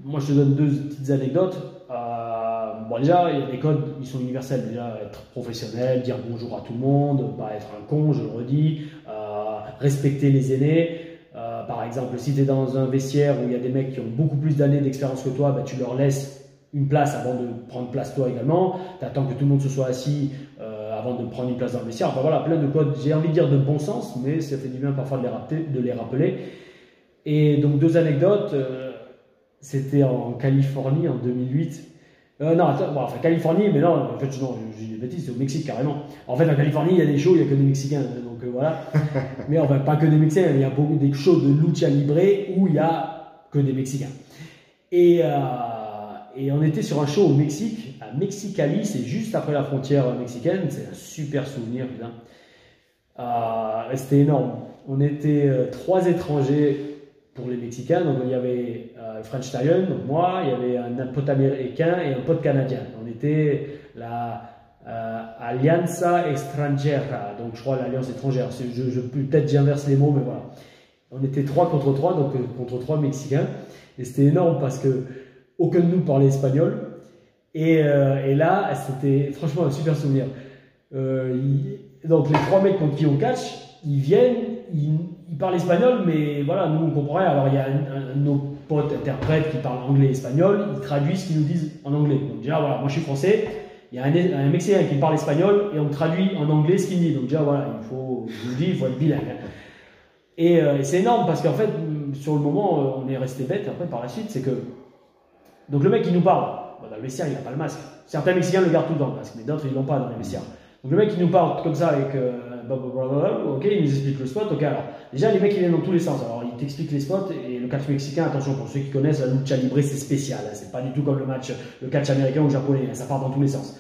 Moi, je te donne deux petites anecdotes. Déjà, il y a des codes, ils sont universels. Déjà, être professionnel, dire bonjour à tout le monde, pas être un con, je le redis, respecter les aînés. Par exemple, si tu es dans un vestiaire où il y a des mecs qui ont beaucoup plus d'années d'expérience que toi, tu leur laisses une place avant de prendre place toi également. Tu attends que tout le monde se soit assis avant de prendre une place dans le vestiaire. Enfin voilà, plein de codes, j'ai envie de dire de bon sens, mais ça fait du bien parfois de les rappeler. Et donc, deux anecdotes. C'était en Californie en 2008. Californie, mais non, en fait, non, j'ai des bêtises, c'est au Mexique carrément. En fait, en Californie, il y a des shows, il n'y a que des Mexicains, donc voilà. Mais enfin, pas que des Mexicains, il y a beaucoup des shows de lucha libre où il n'y a que des Mexicains. Et on était sur un show au Mexique, à Mexicali, c'est juste après la frontière mexicaine, c'est un super souvenir, putain. C'était énorme. On était 3 étrangers pour les Mexicains, donc il y avait French Lion, donc moi, il y avait un pote américain et un pote canadien. On était la Alianza Extranjera, donc je crois l'Alliance étrangère. Peut-être j'inverse les mots, mais voilà. On était 3 contre 3, donc contre 3 Mexicains. Et c'était énorme parce que aucun de nous parlait espagnol. Et là, c'était franchement un super souvenir. Donc les 3 mecs contre qui on catch, ils viennent, ils parlent espagnol, mais voilà, nous on comprend rien. Alors il y a nos potes interprètes qui parlent anglais et espagnol, ils traduisent ce qu'ils nous disent en anglais. Donc déjà voilà, moi je suis français, il y a un Mexicain qui parle espagnol et on traduit en anglais ce qu'il dit. Donc déjà voilà, je vous le dis, il faut être bilingue. Et c'est énorme parce qu'en fait, sur le moment, on est resté bête. Après par la suite, c'est que donc le mec qui nous parle, dans le vestiaire il n'a pas le masque. Certains Mexicains le gardent tout le temps le masque, mais d'autres ils l'ont pas dans les vestiaires. Donc le mec qui nous parle comme ça avec ok, il nous explique le spot. Ok, alors déjà les mecs ils viennent dans tous les sens. Alors ils t'expliquent les spots et le catch mexicain, attention pour ceux qui connaissent, la lucha libre c'est spécial. Hein, c'est pas du tout comme le catch américain ou japonais. Hein, ça part dans tous les sens.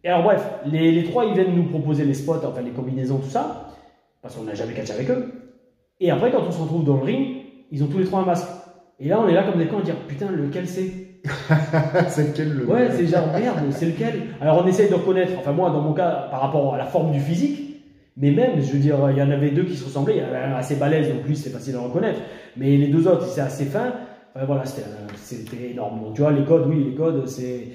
Et alors bref, les 3 ils viennent nous proposer les spots, enfin les combinaisons, tout ça, parce qu'on n'a jamais catch avec eux. Et après quand on se retrouve dans le ring, ils ont tous les 3 un masque. Et là on est là comme des cons à dire putain lequel c'est. C'est lequel le... Ouais, c'est genre merde, c'est lequel. Alors on essaye de reconnaître, enfin moi dans mon cas par rapport à la forme du physique, mais même, je veux dire, il y en avait 2 qui se ressemblaient, il y en avait un assez balèze, donc lui c'est facile à reconnaître, mais les 2 autres c'est assez fin, enfin, voilà, c'était énorme. Donc tu vois, les codes, oui, les codes, c'est...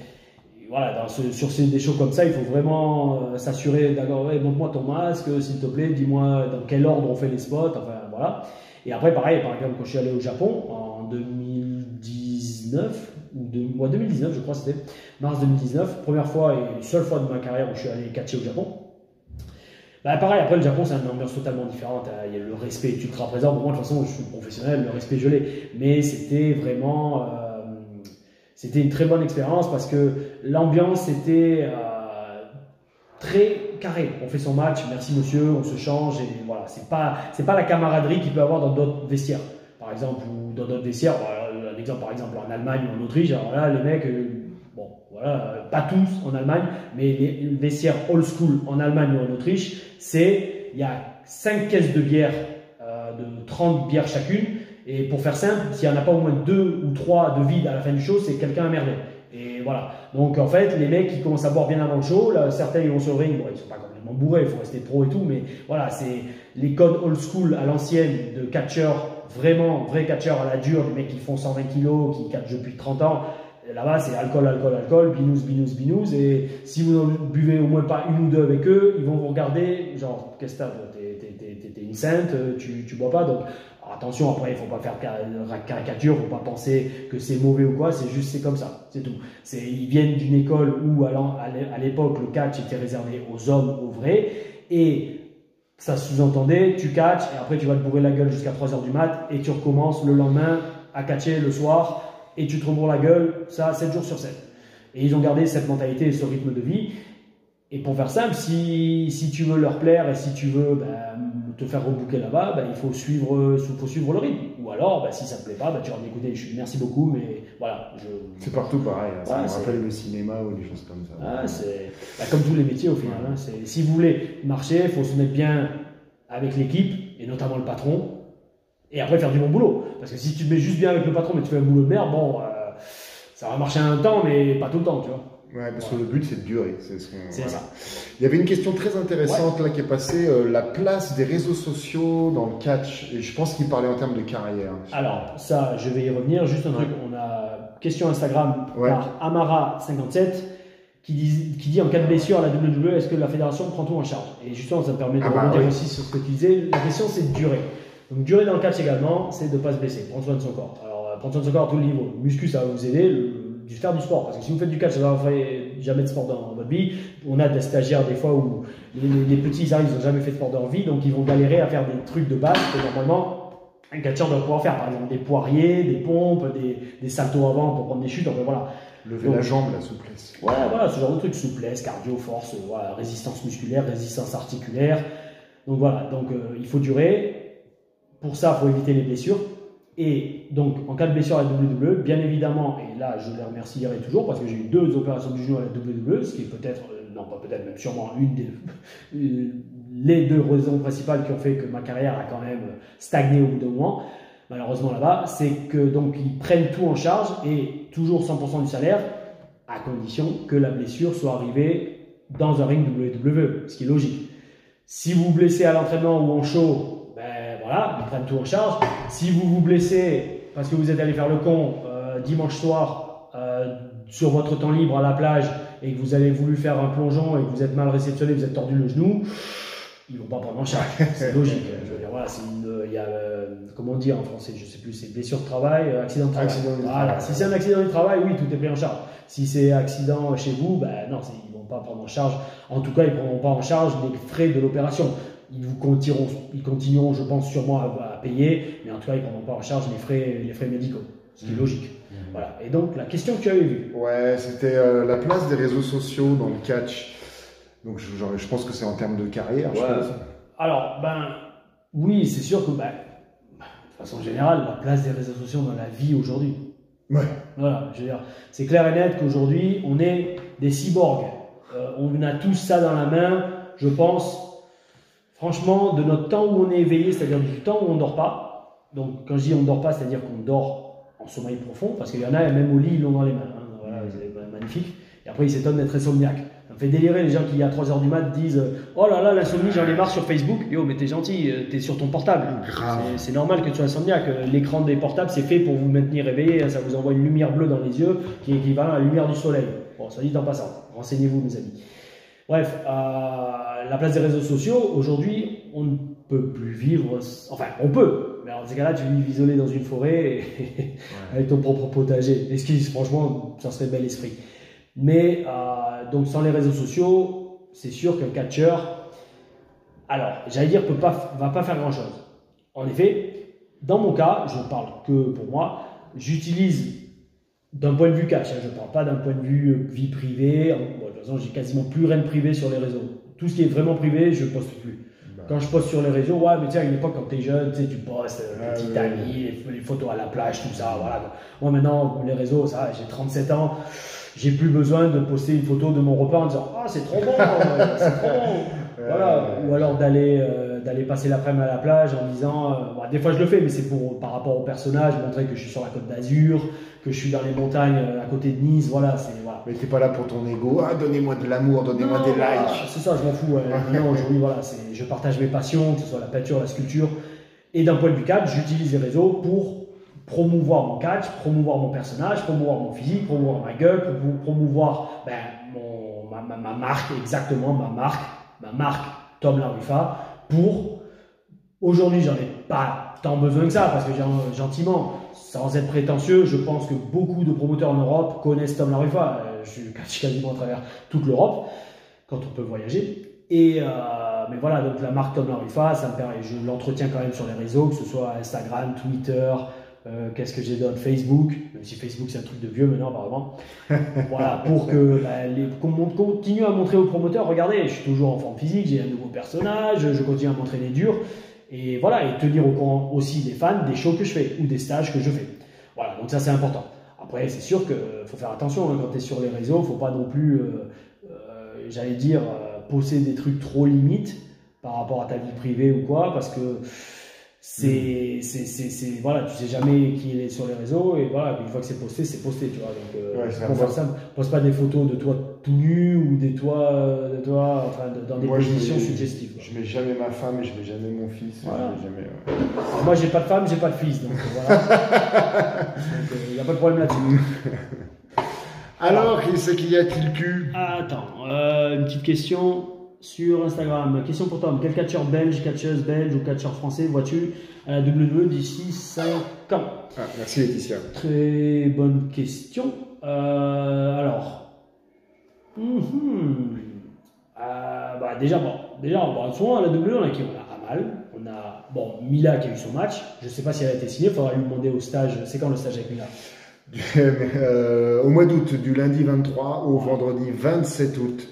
voilà, des shows comme ça, il faut vraiment s'assurer, d'accord, ouais, montre-moi ton masque, s'il te plaît, dis-moi dans quel ordre on fait les spots, enfin voilà. Et après, pareil, par exemple, quand je suis allé au Japon en 2019, ou 2019, je crois c'était, mars 2019, première fois et seule fois de ma carrière où je suis allé catcher au Japon. Bah pareil, après le Japon c'est une ambiance totalement différente, il y a le respect est ultra présent, pour moi de toute façon je suis professionnel, le respect je l'ai, mais c'était vraiment, c'était une très bonne expérience parce que l'ambiance était très carré, on fait son match, merci monsieur, on se change et voilà, c'est pas la camaraderie qu'il peut avoir dans d'autres vestiaires, par exemple, ou dans d'autres vestiaires, un exemple par exemple en Allemagne ou en Autriche, alors là les mecs, bon voilà, pas tous en Allemagne, mais les vestiaires old school en Allemagne ou en Autriche, il y a 5 caisses de bière, de 30 bières chacune, et pour faire simple, s'il n'y en a pas au moins 2 ou 3 de vide à la fin du show, c'est quelqu'un a merdé. Et voilà. Donc en fait, les mecs ils commencent à boire bien avant le show, là, certains ils vont sur le ring, bon ils sont pas complètement bourrés, il faut rester pro et tout, mais voilà, c'est les codes old school à l'ancienne de catcheurs, vraiment vrais catcheurs à la dure, des mecs qui font 120 kilos, qui catchent depuis 30 ans. Là-bas, c'est alcool, alcool, alcool, binous, binous, binous. Et si vous ne buvez au moins pas une ou deux avec eux, ils vont vous regarder, genre, qu'est-ce que t'as, t'es une sainte, tu bois pas. Donc, attention, après, il ne faut pas faire caricature, il ne faut pas penser que c'est mauvais ou quoi, c'est juste, c'est comme ça, c'est tout. Ils viennent d'une école où, à l'époque, le catch était réservé aux hommes, aux vrais. Et ça sous-entendait, tu catches, et après, tu vas te bourrer la gueule jusqu'à 3 h du mat, et tu recommences le lendemain à catcher le soir. Et tu te rebourres la gueule, ça 7 jours sur 7. Et ils ont gardé cette mentalité et ce rythme de vie. Et pour faire simple, si tu veux leur plaire et si tu veux te faire rebooker là-bas, il faut suivre le rythme. Ou alors, si ça ne te plaît pas, tu leur dis écoutez, merci beaucoup, mais voilà. C'est partout pareil, ça me rappelle le cinéma ou des choses comme ça. C'est comme tous les métiers au final. Hein, si vous voulez marcher, il faut se mettre bien avec l'équipe, et notamment le patron. Et après faire du bon boulot. Parce que si tu te mets juste bien avec le patron mais tu fais un boulot de merde, bon, ça va marcher un temps, mais pas tout le temps, tu vois. Ouais, parce que le but c'est de durer. C'est ça. Il y avait une question très intéressante là qui est passée, la place des réseaux sociaux dans le catch. Et je pense qu'il parlait en termes de carrière. Alors, ça, je vais y revenir. Juste un truc, on a question Instagram par Amara57 qui dit en cas de blessure à la WWE, est-ce que la fédération prend tout en charge? Et justement, ça me permet de rebondir aussi sur ce que tu disais. La question c'est de durer. Donc, durer dans le catch également, c'est de ne pas se blesser, prendre soin de son corps. Alors, prendre soin de son corps à tous les niveaux. Muscu, ça va vous aider, faire du sport. Parce que si vous faites du catch, ça va vous faire jamais de sport dans votre vie. On a des stagiaires, des fois, où les petits, ils arrivent, ils n'ont jamais fait de sport dans leur vie, donc ils vont galérer à faire des trucs de base que normalement, un catcheur doit pouvoir faire. Par exemple, des poiriers, des pompes, des saltos avant pour prendre des chutes. Enfin, voilà. Lever la jambe, la souplesse. Ouais, voilà, ce genre de trucs. Souplesse, cardio, force, voilà, résistance musculaire, résistance articulaire. Donc voilà, il faut durer. Pour ça, il faut éviter les blessures. Et donc, en cas de blessure à la WWE, bien évidemment, et là, je les remercierai toujours parce que j'ai eu 2 opérations du genou à la WWE, ce qui est peut-être, non pas peut-être, même sûrement les 2 raisons principales qui ont fait que ma carrière a quand même stagné au bout d'un moment, malheureusement là-bas, c'est que donc ils prennent tout en charge et toujours 100% du salaire, à condition que la blessure soit arrivée dans un ring WWE, ce qui est logique. Si vous vous blessez à l'entraînement ou en show, voilà, ils prennent tout en charge. Si vous vous blessez parce que vous êtes allé faire le con dimanche soir sur votre temps libre à la plage et que vous avez voulu faire un plongeon et que vous êtes mal réceptionné, vous êtes tordu le genou, ils ne vont pas prendre en charge. C'est logique. Je veux dire, voilà, il y a, comment on dit en français, je ne sais plus, c'est blessure de travail, accident de travail. Voilà. Si c'est un accident du travail, oui, tout est pris en charge. Si c'est accident chez vous, non, ils ne vont pas prendre en charge. En tout cas, ils ne prendront pas en charge les frais de l'opération. Ils continueront, je pense, sûrement à payer, mais en tout cas, ils ne prendront pas en charge les frais médicaux, ce qui est logique. Voilà. Et donc, la question que tu avais vue. Ouais, c'était la place des réseaux sociaux dans le catch. Donc, je pense que c'est en termes de carrière. Ouais. Alors, oui, c'est sûr que, de façon générale, la place des réseaux sociaux dans la vie aujourd'hui. Ouais. Voilà, je veux dire, c'est clair et net qu'aujourd'hui, on est des cyborgs. On a tous ça dans la main, je pense. Franchement, de notre temps où on est éveillé, c'est-à-dire du temps où on ne dort pas. Donc, quand je dis on ne dort pas, c'est-à-dire qu'on dort en sommeil profond, parce qu'il y en a, même au lit, ils l'ont dans les mains. Hein. Voilà, c'est magnifique. Et après, ils s'étonnent d'être insomniaques. Ça me fait délirer les gens qui, à 3 h du mat, disent « Oh là là, l'insomnie, j'en ai marre sur Facebook. » Yo, mais t'es gentil, t'es sur ton portable. C'est normal que tu sois insomniaque. L'écran des portables, c'est fait pour vous maintenir éveillé. Ça vous envoie une lumière bleue dans les yeux qui est équivalent à la lumière du soleil. Bon, ça dit en passant, renseignez-vous mes amis. Bref, la place des réseaux sociaux, aujourd'hui, on ne peut plus vivre, enfin on peut, mais dans ces cas-là, tu vis isolé dans une forêt avec ton propre potager. Excuse, franchement, ça serait bel esprit. Mais donc sans les réseaux sociaux, c'est sûr qu'un catcheur, alors j'allais dire, va pas faire grand-chose. En effet, dans mon cas, je ne parle que pour moi, j'utilise d'un point de vue catch, je ne parle pas d'un point de vue vie privée. Bon, de toute façon, j'ai quasiment plus rien de privé sur les réseaux. Tout ce qui est vraiment privé, je ne poste plus. Quand je poste sur les réseaux, ouais, mais tu sais, à une époque, quand tu es jeune, tu sais, tu postes petit ami, les photos à la plage, tout ça, voilà. Moi, maintenant, les réseaux, ça, j'ai 37 ans, j'ai plus besoin de poster une photo de mon repas en disant « Ah, c'est trop bon, c'est trop bon !» Voilà. Ou alors d'aller passer l'après-midi à la plage en disant bon, des fois je le fais, mais c'est par rapport au personnage, montrer que je suis sur la côte d'Azur, que je suis dans les montagnes à côté de Nice, voilà. Mais t'es pas là pour ton ego, donnez-moi de l'amour, donnez-moi des likes. C'est ça, je m'en fous. Maintenant, aujourd'hui, voilà, je partage mes passions, que ce soit la peinture, la sculpture. Et d'un point de vue catch, j'utilise les réseaux pour promouvoir mon catch, promouvoir mon personnage, promouvoir mon physique, promouvoir ma gueule, pour promouvoir ma marque, exactement, ma marque Tom Larufa. Aujourd'hui, j'en ai pas tant besoin que ça, parce que gentiment, sans être prétentieux, je pense que beaucoup de promoteurs en Europe connaissent Tom Larufa. Je suis quasiment à travers toute l'Europe, quand on peut voyager. Mais voilà, donc la marque Tom Larufa, ça me permet, je l'entretiens quand même sur les réseaux, que ce soit Instagram, Twitter, qu'est-ce que j'ai d'autre, Facebook, même si Facebook c'est un truc de vieux maintenant apparemment. Voilà, pour que qu'on continue à montrer aux promoteurs, regardez, je suis toujours en forme physique, j'ai un nouveau personnage, je continue à m'entraîner dur. Et voilà, et tenir au courant aussi des fans des shows que je fais ou des stages que je fais. Voilà, donc ça c'est important. Après, c'est sûr qu'il faut faire attention quand tu es sur les réseaux, il ne faut pas non plus, j'allais dire, poster des trucs trop limites par rapport à ta vie privée ou quoi, parce que voilà, tu sais jamais qui est sur les réseaux, et voilà, une fois que c'est posté, tu vois. Donc, pour faire ça, poste pas des photos de toi tout nu ou de toi dans des positions suggestives. Je mets jamais ma femme et je mets jamais mon fils. Voilà. Moi, j'ai pas de femme, j'ai pas de fils, donc voilà. Il n'y a pas de problème là-dessus. Alors, c'est qu'il y a-t-il pu? Attends, une petite question sur Instagram. Question pour Tom. Quel catcheur belge, catcheuse belge ou catcheur français vois-tu à la WWE d'ici 5 ans? Merci Laetitia. Très bonne question. Alors, déjà, souvent à la WWE, on a qui? On a Amal, on a Mila qui a eu son match. Je ne sais pas si elle a été signée, il faudra lui demander au stage. C'est quand le stage avec Mila? Au mois d'août, du lundi 23 au vendredi 27 août.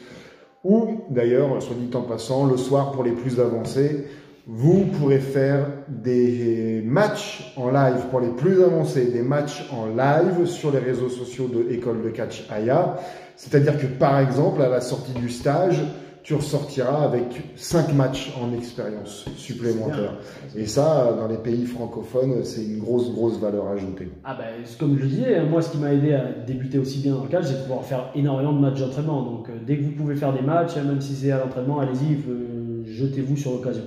Ou d'ailleurs, soit dit en passant, le soir pour les plus avancés, vous pourrez faire des matchs en live pour les plus avancés, des matchs en live sur les réseaux sociaux de École de Catch Aya. C'est-à-dire que par exemple, à la sortie du stage, tu ressortiras avec 5 matchs en expérience supplémentaire. Et ça, dans les pays francophones, c'est une grosse valeur ajoutée. Comme je le disais, moi, ce qui m'a aidé à débuter aussi bien dans le catch, c'est de pouvoir faire énormément de matchs d'entraînement. Donc, dès que vous pouvez faire des matchs, même si c'est à l'entraînement, allez-y, jetez-vous sur l'occasion.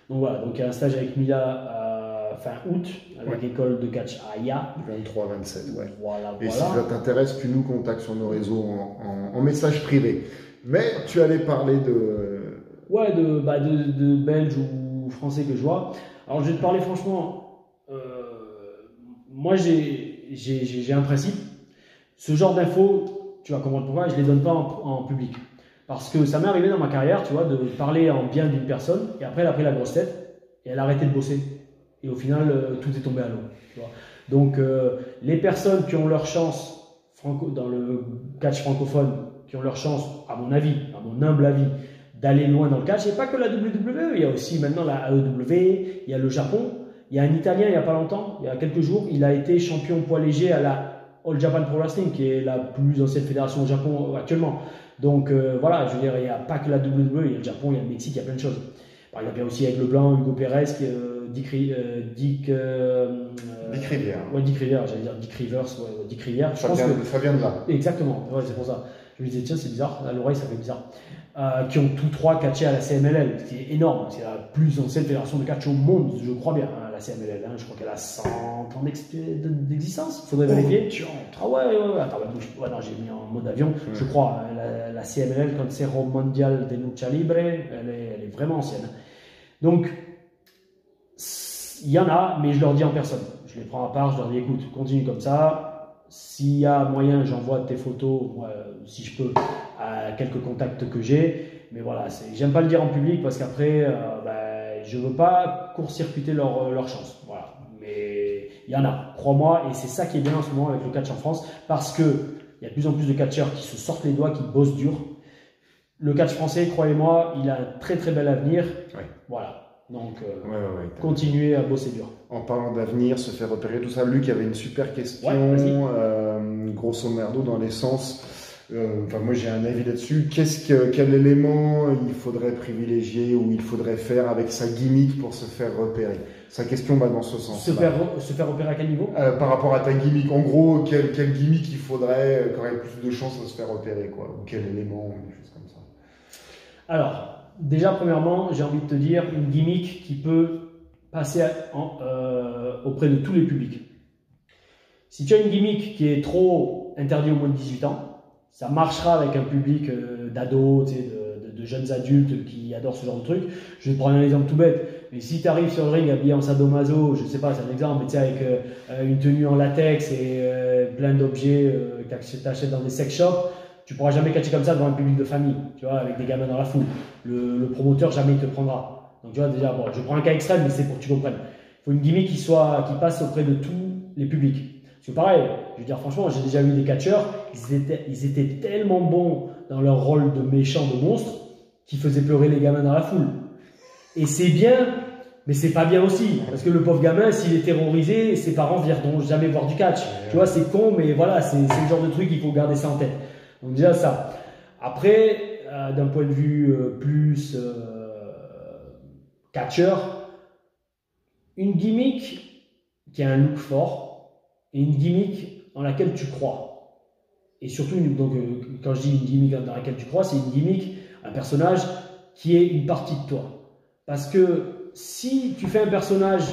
Donc voilà, donc il y a un stage avec Mila fin août, avec l'école de catch Aya. 23-27, ouais. Voilà. Si ça t'intéresse, tu nous contactes sur nos réseaux en message privé. Mais tu allais parler de... Ouais, de Belges ou Français que je vois. Alors je vais te parler franchement, moi j'ai un principe. Ce genre d'infos, tu vas comprendre pourquoi, je ne les donne pas en public. Parce que ça m'est arrivé dans ma carrière, tu vois, de parler en bien d'une personne, et après elle a pris la grosse tête, et elle a arrêté de bosser. Et au final, tout est tombé à l'eau. Donc les personnes qui ont leur chance dans le catch francophone, qui ont leur chance, à mon avis, à mon humble avis, d'aller loin dans le catch. Et pas que la WWE, il y a aussi maintenant la AEW, il y a le Japon. Il y a un Italien, il n'y a pas longtemps, il y a quelques jours, il a été champion poids léger à la All Japan Pro Wrestling, qui est la plus ancienne fédération au Japon actuellement. Donc voilà, je veux dire, il n'y a pas que la WWE, il y a le Japon, il y a le Mexique, il y a plein de choses. Il y a bien aussi avec le blanc, Hugo Pérez, Dick Rivière. Ouais, Dick Rivière, j'allais dire Dick Rivers, Dick Rivière. Ça vient de là. Exactement, ouais, c'est pour ça. Je me disais, tiens, c'est bizarre, à l'oreille, ça fait bizarre. Qui ont tous trois catché à la CMLL, ce qui est énorme. C'est la plus ancienne fédération de catch au monde, je crois bien. la CMLL, hein, je crois qu'elle a 100 ans d'existence, il faudrait vérifier. Ah ouais, attends, non, j'ai mis en mode avion, je crois, la CMLL, Consejo Mundial de Lucha Libre, elle est vraiment ancienne. Donc, il y en a, mais je leur dis en personne. Je les prends à part, je leur dis écoute, continue comme ça. S'il y a moyen, j'envoie tes photos, moi, si je peux, à quelques contacts que j'ai. Mais voilà, j'aime pas le dire en public parce qu'après, je veux pas court-circuiter leur chance. Voilà. Mais il y en a, crois-moi, et c'est ça qui est bien en ce moment avec le catch en France parce qu'il y a de plus en plus de catcheurs qui se sortent les doigts, qui bossent dur. Le catch français, croyez-moi, il a un très très bel avenir. Ouais. Voilà. Donc, continuez à bosser dur. En parlant d'avenir, se faire repérer, tout ça, Luc avait une super question, grosso merdo, dans l'essence. Moi j'ai un avis là-dessus. Quel élément il faudrait privilégier ou il faudrait faire avec sa gimmick pour se faire repérer? Sa question va dans ce sens. Se faire repérer à quel niveau? Par rapport à ta gimmick. En gros, quel gimmick il faudrait qui aurait plus de chances de se faire repérer, quoi? Ou quel élément, ou des choses comme ça. Alors, déjà, premièrement, j'ai envie de te dire une gimmick qui peut passer auprès de tous les publics. Si tu as une gimmick qui est trop interdite aux moins de 18 ans, ça marchera avec un public d'ados, de jeunes adultes qui adorent ce genre de truc. Je vais te prendre un exemple tout bête. Mais si tu arrives sur le ring habillé en sadomaso, je ne sais pas, c'est un exemple, mais tu sais, avec une tenue en latex et plein d'objets que tu achètes dans des sex shops, tu pourras jamais catcher comme ça devant un public de famille, tu vois, avec des gamins dans la foule. Le promoteur, jamais il te prendra. Donc, tu vois, déjà, bon, je prends un cas extrême, mais c'est pour que tu comprennes. Il faut une gimmick qui passe auprès de tous les publics. Parce que pareil, je veux dire, franchement, j'ai déjà vu des catcheurs, ils étaient tellement bons dans leur rôle de méchants, de monstres, qu'ils faisaient pleurer les gamins dans la foule. Et c'est bien, mais c'est pas bien aussi. Parce que le pauvre gamin, s'il est terrorisé, ses parents ne viendront jamais voir du catch. Tu vois, c'est con, mais voilà, c'est le genre de truc, il faut garder ça en tête. Donc déjà ça. Après, d'un point de vue plus catcheur, une gimmick qui a un look fort et une gimmick dans laquelle tu crois. Et surtout, quand je dis une gimmick dans laquelle tu crois, c'est une gimmick, un personnage qui est une partie de toi. Parce que si tu fais un personnage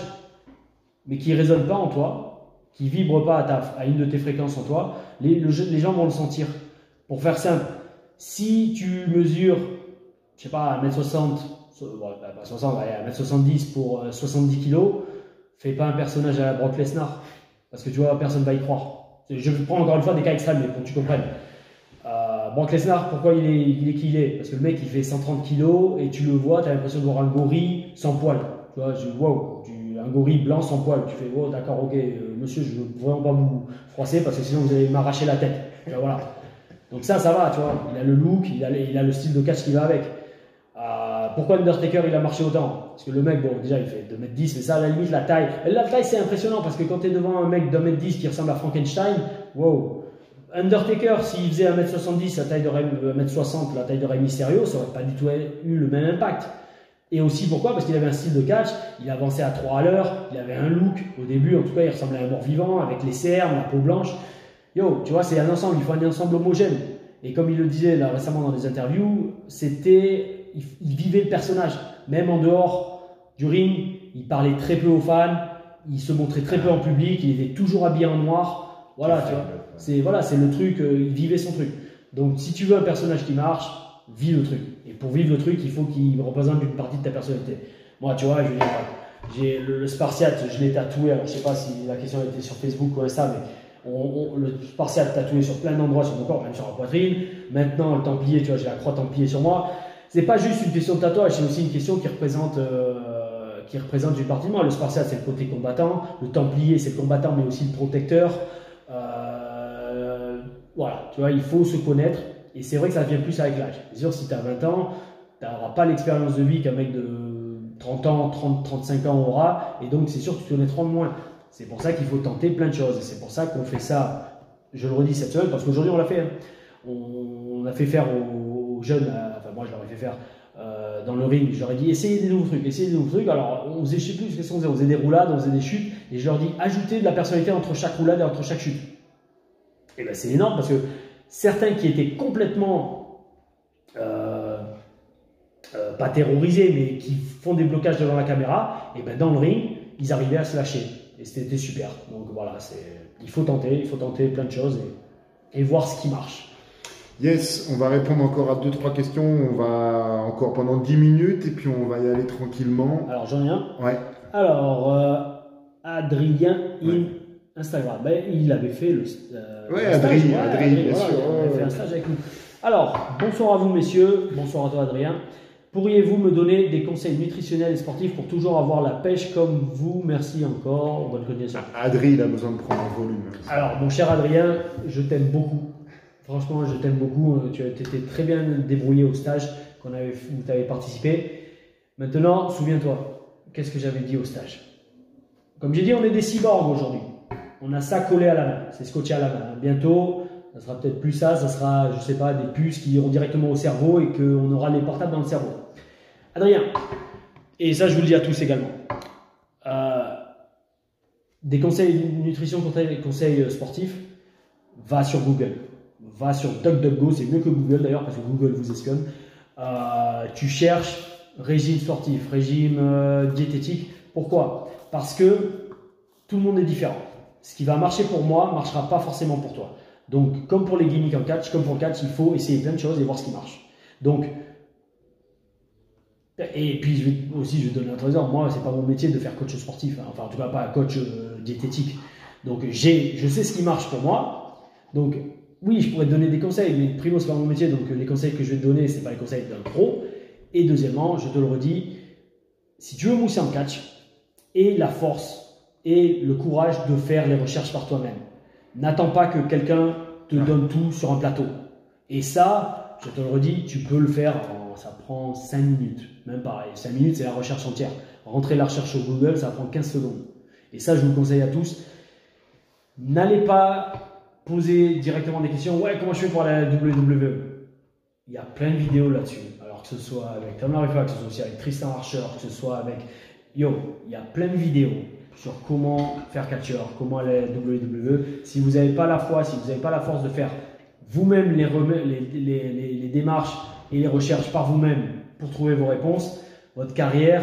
mais qui ne résonne pas en toi, qui ne vibre pas à une de tes fréquences en toi, les gens vont le sentir. Pour faire simple, si tu mesures, je sais pas, 1m60, pas 60, 1m70 pour 70 kg, fais pas un personnage à la Brock Lesnar. Parce que tu vois, personne va y croire. Je prends encore une fois des cas extrêmes, mais pour que tu comprennes. Brock Lesnar, pourquoi il est qui il est? Parce que le mec, il fait 130 kg et tu le vois, tu as l'impression de voir un gorille sans poil. Tu vois, un gorille blanc sans poil. Tu fais, oh d'accord, ok, monsieur, je ne veux vraiment pas vous froisser parce que sinon vous allez m'arracher la tête. Voilà. Donc ça va, tu vois, il a le look, il a le style de catch qui va avec. Pourquoi Undertaker il a marché autant? Parce que le mec, bon, déjà il fait 2m10, mais ça, à la limite, la taille c'est impressionnant parce que quand tu es devant un mec d'1m10 qui ressemble à Frankenstein, wow. Undertaker, s'il faisait 1m70, la taille de 1m60, la taille de Rey Mysterio, ça n'aurait pas du tout eu le même impact. Et aussi pourquoi? Parce qu'il avait un style de catch, il avançait à 3 à l'heure, il avait un look, au début en tout cas il ressemblait à un mort-vivant avec les cernes, la peau blanche. Yo, tu vois, c'est un ensemble, il faut un ensemble homogène. Et comme il le disait là récemment dans des interviews, il vivait le personnage. Même en dehors du ring, il parlait très peu aux fans, il se montrait très peu en public, il était toujours habillé en noir. Voilà, tu vois. C'est le truc, il vivait son truc. Donc si tu veux un personnage qui marche, vis le truc. Et pour vivre le truc, il faut qu'il représente une partie de ta personnalité. Moi, tu vois, j'ai le Spartiate, je l'ai tatoué. Alors je sais pas si la question était sur Facebook ou Insta, mais le Spartiate tatoué sur plein d'endroits sur mon corps, même sur la poitrine. Maintenant, le Templier, tu vois, j'ai la croix Templier sur moi. C'est pas juste une question de tatouage, c'est aussi une question qui représente une partie de moi. Le Spartiate, c'est le côté combattant. Le Templier, c'est le combattant, mais aussi le protecteur. Voilà, tu vois, il faut se connaître. Et c'est vrai que ça vient plus avec l'âge. C'est sûr, si tu as 20 ans, tu n'auras pas l'expérience de vie qu'un mec de 30 ans, 30, 35 ans aura. Et donc, c'est sûr que tu te connaîtras moins. C'est pour ça qu'il faut tenter plein de choses. Et c'est pour ça qu'on fait ça, je le redis cette semaine, parce qu'aujourd'hui on l'a fait. Hein. On a fait faire aux jeunes, enfin moi je leur ai fait faire dans le ring, je leur ai dit essayez des nouveaux trucs. Alors on faisait, je sais plus, qu'est-ce qu'on faisait? On faisait des roulades, on faisait des chutes, et je leur dis ajoutez de la personnalité entre chaque roulade et entre chaque chute. Et ben c'est énorme parce que certains qui étaient complètement pas terrorisés, mais qui font des blocages devant la caméra, et ben dans le ring, ils arrivaient à se lâcher. Et c'était super. Donc voilà, il faut tenter plein de choses et voir ce qui marche. Yes, on va répondre encore à 2-3 questions. On va encore pendant 10 minutes et puis on va y aller tranquillement. Alors j'en ai un. Ouais. Alors, Adrien Instagram. Ben, il avait fait le stage. Adrien, bien sûr. Il avait fait un stage avec nous. Alors, bonsoir à vous messieurs. Bonsoir à toi Adrien. Pourriez-vous me donner des conseils nutritionnels et sportifs pour toujours avoir la pêche comme vous? Merci encore. Bonne continuation. Adrien, il a besoin de prendre en volume. Alors, mon cher Adrien, je t'aime beaucoup. Franchement, je t'aime beaucoup. Tu as été très bien débrouillé au stage où tu avais participé. Maintenant, souviens-toi, qu'est-ce que j'avais dit au stage? Comme j'ai dit, on est des cyborgs aujourd'hui. On a ça collé à la main, c'est scotché à la main. Bientôt, ça sera peut-être plus ça sera, je sais pas, des puces qui iront directement au cerveau et qu'on aura les portables dans le cerveau. Adrien, et ça je vous le dis à tous également, des conseils de nutrition, des conseils sportifs, va sur Google, va sur DuckDuckGo, c'est mieux que Google d'ailleurs parce que Google vous espionne. Tu cherches régime sportif, régime diététique. Pourquoi? Parce que tout le monde est différent. Ce qui va marcher pour moi ne marchera pas forcément pour toi. Donc, comme pour les gimmicks en catch, comme pour le catch, il faut essayer plein de choses et voir ce qui marche. Donc, et puis je vais donner un autre exemple. Moi, c'est pas mon métier de faire coach sportif, hein. Enfin, en tout cas pas coach diététique. Donc, je sais ce qui marche pour moi. Donc, oui, je pourrais te donner des conseils, mais primo, c'est pas mon métier. Donc, les conseils que je vais te donner, c'est pas les conseils d'un pro. Et deuxièmement, je te le redis, si tu veux mousser en catch, et la force et le courage de faire les recherches par toi-même. N'attends pas que quelqu'un te donne tout sur un plateau. Et ça, je te le redis, tu peux le faire, ça prend 5 minutes. Même pareil, 5 minutes, c'est la recherche entière. Rentrer la recherche sur Google, ça prend 15 secondes. Et ça, je vous le conseille à tous. N'allez pas poser directement des questions. Ouais, comment je fais pour la WWE? Il y a plein de vidéos là-dessus. Alors que ce soit avec Tom Larifa, que ce soit aussi avec Tristan Archer, que ce soit avec... il y a plein de vidéos sur comment faire catcheur, comment aller à la WWE. Si vous n'avez pas la foi, si vous n'avez pas la force de faire vous-même les démarches et les recherches par vous-même pour trouver vos réponses, votre carrière,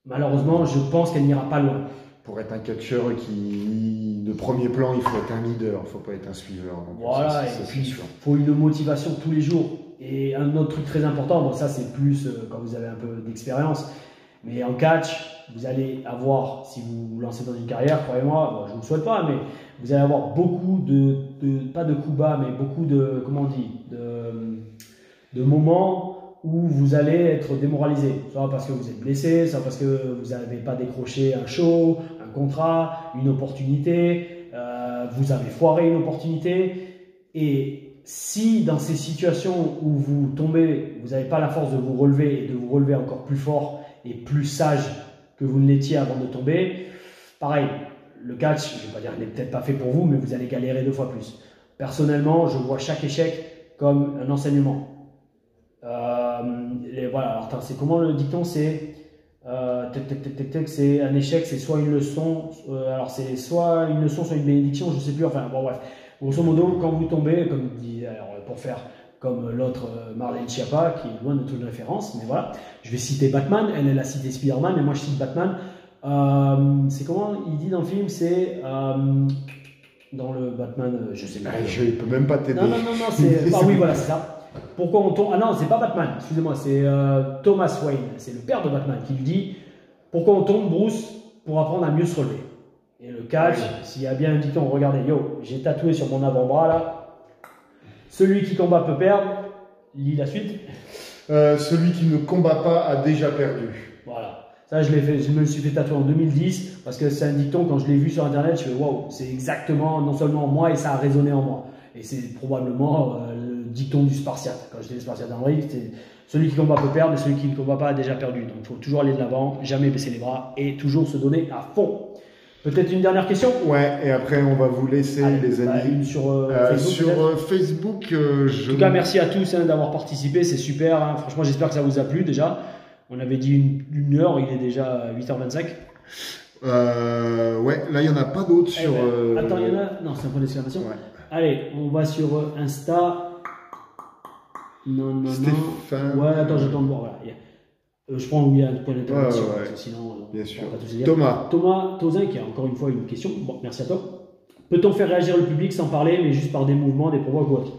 malheureusement, je pense qu'elle n'ira pas loin. Pour être un catcheur de premier plan, il faut être un leader, il ne faut pas être un suiveur. Donc voilà, et puis il faut une motivation tous les jours. Et un autre truc très important, bon ça c'est plus quand vous avez un peu d'expérience, mais en catch, vous allez avoir, si vous vous lancez dans une carrière, croyez-moi, bon, je ne vous le souhaite pas, mais vous allez avoir beaucoup pas de coups bas, mais beaucoup de, comment on dit, de moments où vous allez être démoralisé. Soit parce que vous êtes blessé, soit parce que vous n'avez pas décroché un show, un contrat, une opportunité, vous avez foiré une opportunité. Et si dans ces situations où vous tombez, vous n'avez pas la force de vous relever et de vous relever encore plus fort et plus sage que vous ne l'étiez avant de tomber, pareil, le catch, je ne vais pas dire qu'il n'est peut-être pas fait pour vous, mais vous allez galérer 2 fois plus. Personnellement, je vois chaque échec comme un enseignement. Voilà, alors c'est comment le dicton? C'est c'est un échec, c'est soit une leçon, alors c'est soit une leçon, soit une bénédiction, je ne sais plus, enfin bon bref. Grosso modo, quand vous tombez, comme dit, alors, pour faire comme l'autre Marlène Schiappa, qui est loin de toute référence, mais voilà, je vais citer Batman, elle a cité Spider-Man, mais moi je cite Batman. C'est comment il dit dans le film, c'est dans le Batman, je sais pas. Je ne peux même pas t'aider. Non, c'est. Ah oui, voilà, c'est ça. Pourquoi on tombe? Ah non, c'est pas Batman, excusez-moi, c'est Thomas Wayne, c'est le père de Batman qui lui dit pourquoi on tombe, Bruce? Pour apprendre à mieux se relever. Et le catch, s'il y a bien un dicton, regardez, j'ai tatoué sur mon avant-bras là, celui qui combat peut perdre, lis la suite. Celui qui ne combat pas a déjà perdu. Voilà, ça je l'ai fait, je me le suis fait tatouer en 2010 parce que c'est un dicton, quand je l'ai vu sur internet, je fais waouh, c'est exactement non seulement moi et ça a résonné en moi. Et c'est probablement le dicton du Spartiate. Quand j'étais le Spartiate d'Henri, c'était celui qui combat peut perdre, mais celui qui ne combat pas a déjà perdu. Donc il faut toujours aller de l'avant, jamais baisser les bras et toujours se donner à fond. Peut-être une dernière question? Ouais, et après on va vous laisser, les amis. Sur Facebook, En tout cas, merci à tous d'avoir participé, c'est super. Hein. Franchement, j'espère que ça vous a plu déjà. On avait dit une heure, il est déjà 8h25. Ouais, là il n'y en a pas d'autres sur. Attends, il y en a. Non, c'est un point d'exclamation. Ouais. Allez, on va sur Insta. Non. Stéphane. Ouais, attends, j'attends de voir. Voilà. Je prends où il y a un point d'interrogation, sinon, bien sûr. Pas tous les dire. Thomas Tozin, qui a encore une fois une question. Bon, merci à toi. Peut-on faire réagir le public sans parler, mais juste par des mouvements, des provoques ou autres?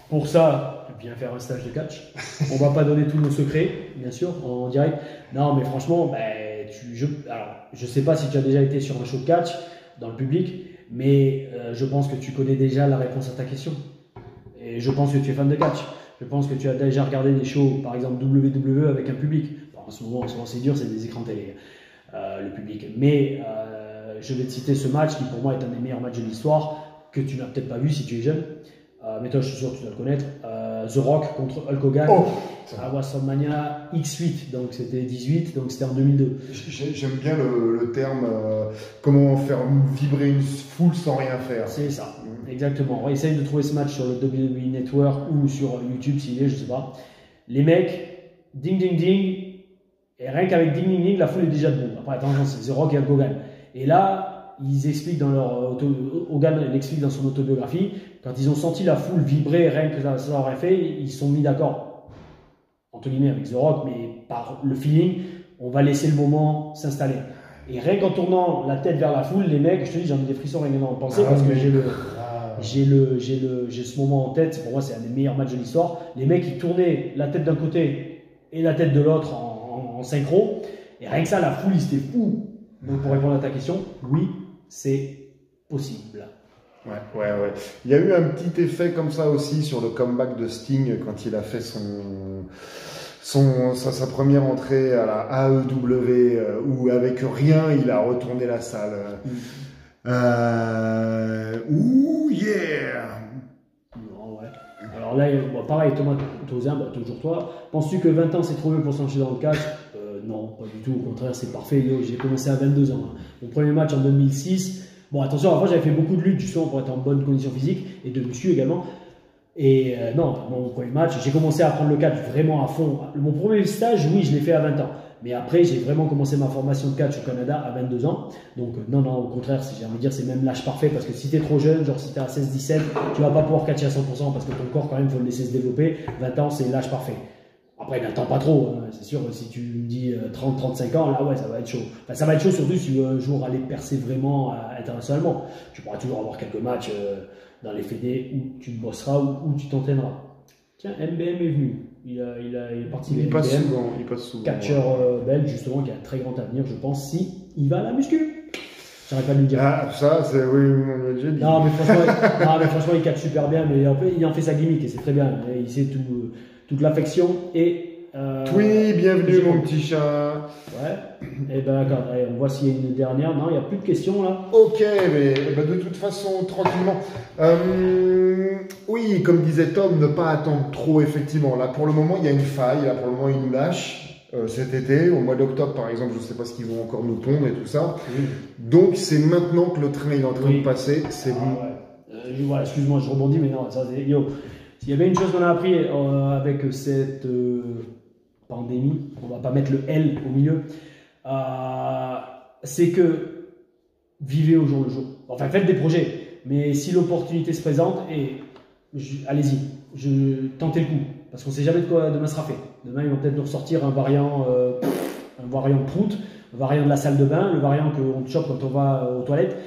Pour ça, viens faire un stage de catch. On va pas donner tous nos secrets, bien sûr, en direct. Non, mais franchement, alors, je sais pas si tu as déjà été sur un show de catch dans le public, mais je pense que tu connais déjà la réponse à ta question. Et je pense que tu es fan de catch. Je pense que tu as déjà regardé des shows, par exemple WWE avec un public. Bon, en ce moment c'est dur, c'est des écrans télé, le public. Mais je vais te citer ce match qui pour moi est un des meilleurs matchs de l'histoire, que tu n'as peut-être pas vu si tu es jeune. Mais toi, je suis sûr que tu dois le connaître. The Rock contre Hulk Hogan à WrestleMania X8, donc c'était 18, donc c'était en 2002. J'aime bien le terme comment faire vibrer une foule sans rien faire. C'est ça, exactement. On va essayer de trouver ce match sur le WWE Network ou sur YouTube s'il est, je sais pas. Les mecs, ding ding ding, et rien qu'avec ding ding ding, la foule est déjà debout. Après, attention, c'est The Rock et Hulk Hogan. Et là, ils expliquent dans leur Hogan l'explique dans son autobiographie, quand ils ont senti la foule vibrer, rien que ça aurait fait, ils se sont mis d'accord, entre guillemets, avec The Rock, mais par le feeling, on va laisser le moment s'installer. Et rien qu'en tournant la tête vers la foule, les mecs, je te dis, j'en ai des frissons rien qu'en penser, parce que j'ai ce moment en tête. Pour moi, c'est un des meilleurs matchs de l'histoire. Les mecs, ils tournaient la tête d'un côté et la tête de l'autre en synchro, et rien que ça, la foule, ils étaient fous. Donc, pour répondre à ta question, oui, c'est possible. Ouais. Il y a eu un petit effet comme ça aussi sur le comeback de Sting quand il a fait sa première entrée à la AEW où avec rien il a retourné la salle. Ouh yeah. Non, ouais. Alors là, pareil, Thomas Tozin, toujours toi. Penses-tu que 20 ans c'est trop vieux pour s'enchaîner dans le catch? Non, pas du tout. Au contraire, c'est parfait. J'ai commencé à 22 ans. Mon premier match en 2006. Bon, attention, avant j'avais fait beaucoup de lutte justement pour être en bonne condition physique et de muscu également. Et non, mon premier match, j'ai commencé à prendre le catch vraiment à fond. Mon premier stage, oui, je l'ai fait à 20 ans. Mais après, j'ai vraiment commencé ma formation de catch au Canada à 22 ans. Donc non, au contraire, j'ai envie de dire, c'est même l'âge parfait parce que si tu es trop jeune, genre si tu es à 16-17, tu vas pas pouvoir catcher à 100% parce que ton corps quand même, il faut le laisser se développer. 20 ans, c'est l'âge parfait. Après, n'attends pas trop, hein. C'est sûr, si tu me dis 30-35 ans, là, ouais, ça va être chaud. Enfin, ça va être chaud surtout si tu veux un jour aller percer vraiment internationalement. Tu pourras toujours avoir quelques matchs dans les fédés où tu bosseras ou tu t'entraîneras. Tiens, MBM est venu. Il est parti de MBM. Il passe souvent. Catcheur belge, justement, qui a un très grand avenir, je pense, si il va à la muscu. J'arrête pas de lui dire. Ah, ça, c'est oui, on l'a déjà dit. Non, mais franchement, il catch super bien, mais il en fait sa gimmick et c'est très bien. Il sait toute l'affection et. Oui, bienvenue mon petit chat. Ouais. Et ben d'accord, on voit s'il y a une dernière. Non, il n'y a plus de questions là. Ok, mais de toute façon, tranquillement. Oui, comme disait Tom, ne pas attendre trop, effectivement. Là, pour le moment, il y a une faille. Là, pour le moment, ils nous lâchent cet été. Au mois d'octobre, par exemple, je ne sais pas ce qu'ils vont encore nous pondre et tout ça. Oui. Donc, c'est maintenant que le train est en train de passer. C'est bon. Ouais. Voilà, excuse-moi, je rebondis, mais non, ça c'est. Yo, s'il y avait une chose qu'on a appris avec cette pandémie, on va pas mettre le L au milieu, c'est que vivez au jour le jour. Enfin, faites des projets, mais si l'opportunité se présente, allez-y, tentez le coup, parce qu'on ne sait jamais de quoi demain sera fait. Demain, ils vont peut-être nous ressortir un variant prout, un variant de la salle de bain, le variant qu'on te chope quand on va aux toilettes.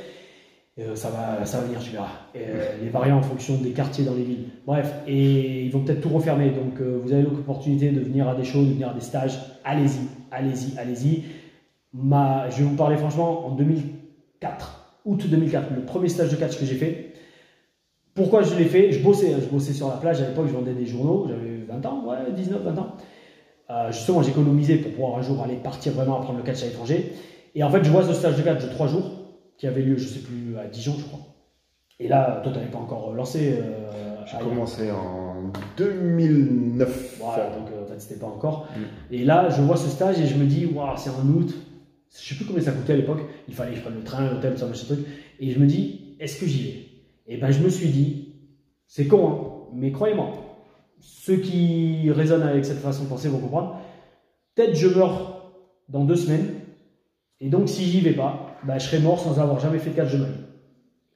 Ça va venir, tu verras. Les variants en fonction des quartiers dans les villes. Bref, et ils vont peut-être tout refermer. Donc, vous avez l'opportunité de venir à des shows, de venir à des stages. Allez-y. Je vais vous parler franchement, en 2004, août 2004, le premier stage de catch que j'ai fait. Pourquoi je l'ai fait? Je bossais sur la plage. À l'époque, je vendais des journaux. J'avais 20 ans, 19, 20 ans. Justement, j'économisais pour pouvoir un jour aller partir vraiment apprendre le catch à l'étranger. Et en fait, je vois ce stage de catch de 3 jours qui avait lieu, je ne sais plus, à Dijon, je crois. Et là, toi, tu n'avais pas encore lancé. J'ai commencé en 2009. Voilà, donc en fait, c'était pas encore. Et là, je vois ce stage et je me dis, waouh, c'est en août. Je ne sais plus combien ça coûtait à l'époque. Il fallait que je prenne le train, l'hôtel, tout ça, machin truc. Et je me dis, est-ce que j'y vais? Et ben, je me suis dit, c'est con, hein, mais croyez-moi, ceux qui raisonnent avec cette façon de penser vont comprendre. Peut-être je meurs dans 2 semaines. Et donc, si j'y vais pas, je serais mort sans avoir jamais fait de catch de ma vie.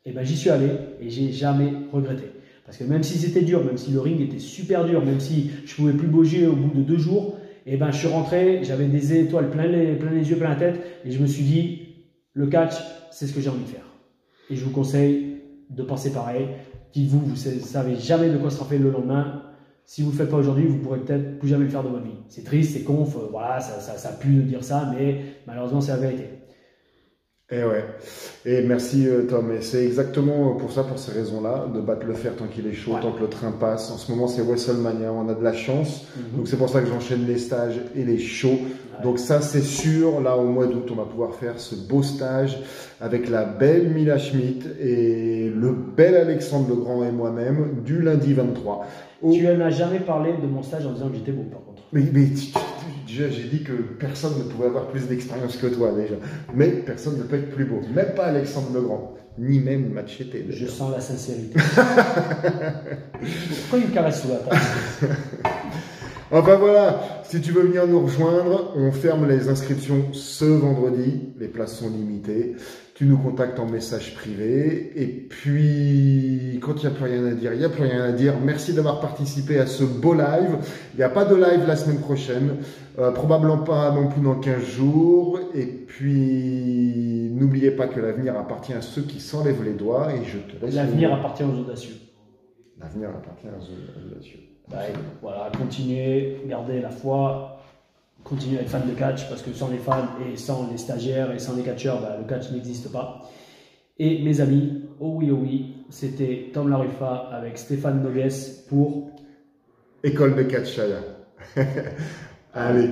Et ben j'y suis allé et j'ai jamais regretté. Parce que même si c'était dur, même si le ring était super dur, même si je pouvais plus bouger au bout de 2 jours, Et ben, je suis rentré, j'avais des étoiles plein les yeux, plein la tête, et je me suis dit, le catch, c'est ce que j'ai envie de faire. Et je vous conseille de penser pareil. Dites-vous, vous ne savez jamais de quoi sera fait le lendemain. Si vous ne le faites pas aujourd'hui, vous pourrez peut-être plus jamais le faire de votre vie. C'est triste, c'est conf, voilà, ça pue de dire ça, mais malheureusement, c'est la vérité. Et ouais. Et merci Tom. Et c'est exactement pour ça, pour ces raisons-là, de battre le fer tant qu'il est chaud, tant que le train passe. En ce moment, c'est WrestleMania, on a de la chance. Donc c'est pour ça que j'enchaîne les stages et les shows. Donc ça, c'est sûr. Là, au mois d'août, on va pouvoir faire ce beau stage avec la belle Mila Schmidt et le bel Alexandre Legrand et moi-même du lundi 23. Tu n'en as jamais parlé de mon stage en disant que j'étais beau, par contre. Mais déjà, j'ai dit que personne ne pouvait avoir plus d'expérience que toi, déjà. Mais personne ne peut être plus beau. Même pas Alexandre Legrand. Ni même Machete. Je sens la sincérité. Pourquoi il me caresse sous la table? Enfin voilà, si tu veux venir nous rejoindre, on ferme les inscriptions ce vendredi. Les places sont limitées. Tu nous contactes en message privé. Et puis, quand il n'y a plus rien à dire, il n'y a plus rien à dire. Merci d'avoir participé à ce beau live. Il n'y a pas de live la semaine prochaine. Probablement pas non plus dans 15 jours. Et puis, n'oubliez pas que l'avenir appartient à ceux qui s'enlèvent les doigts. Et je te laisse. L'avenir appartient aux audacieux. L'avenir appartient aux audacieux. Voilà, continuez, gardez la foi, continuez à être fan de catch parce que sans les fans et sans les stagiaires et sans les catcheurs, le catch n'existe pas. Et mes amis, oh oui, c'était Tom Laruffa avec Stéphane Nogues pour École de catch Shaya. Allez.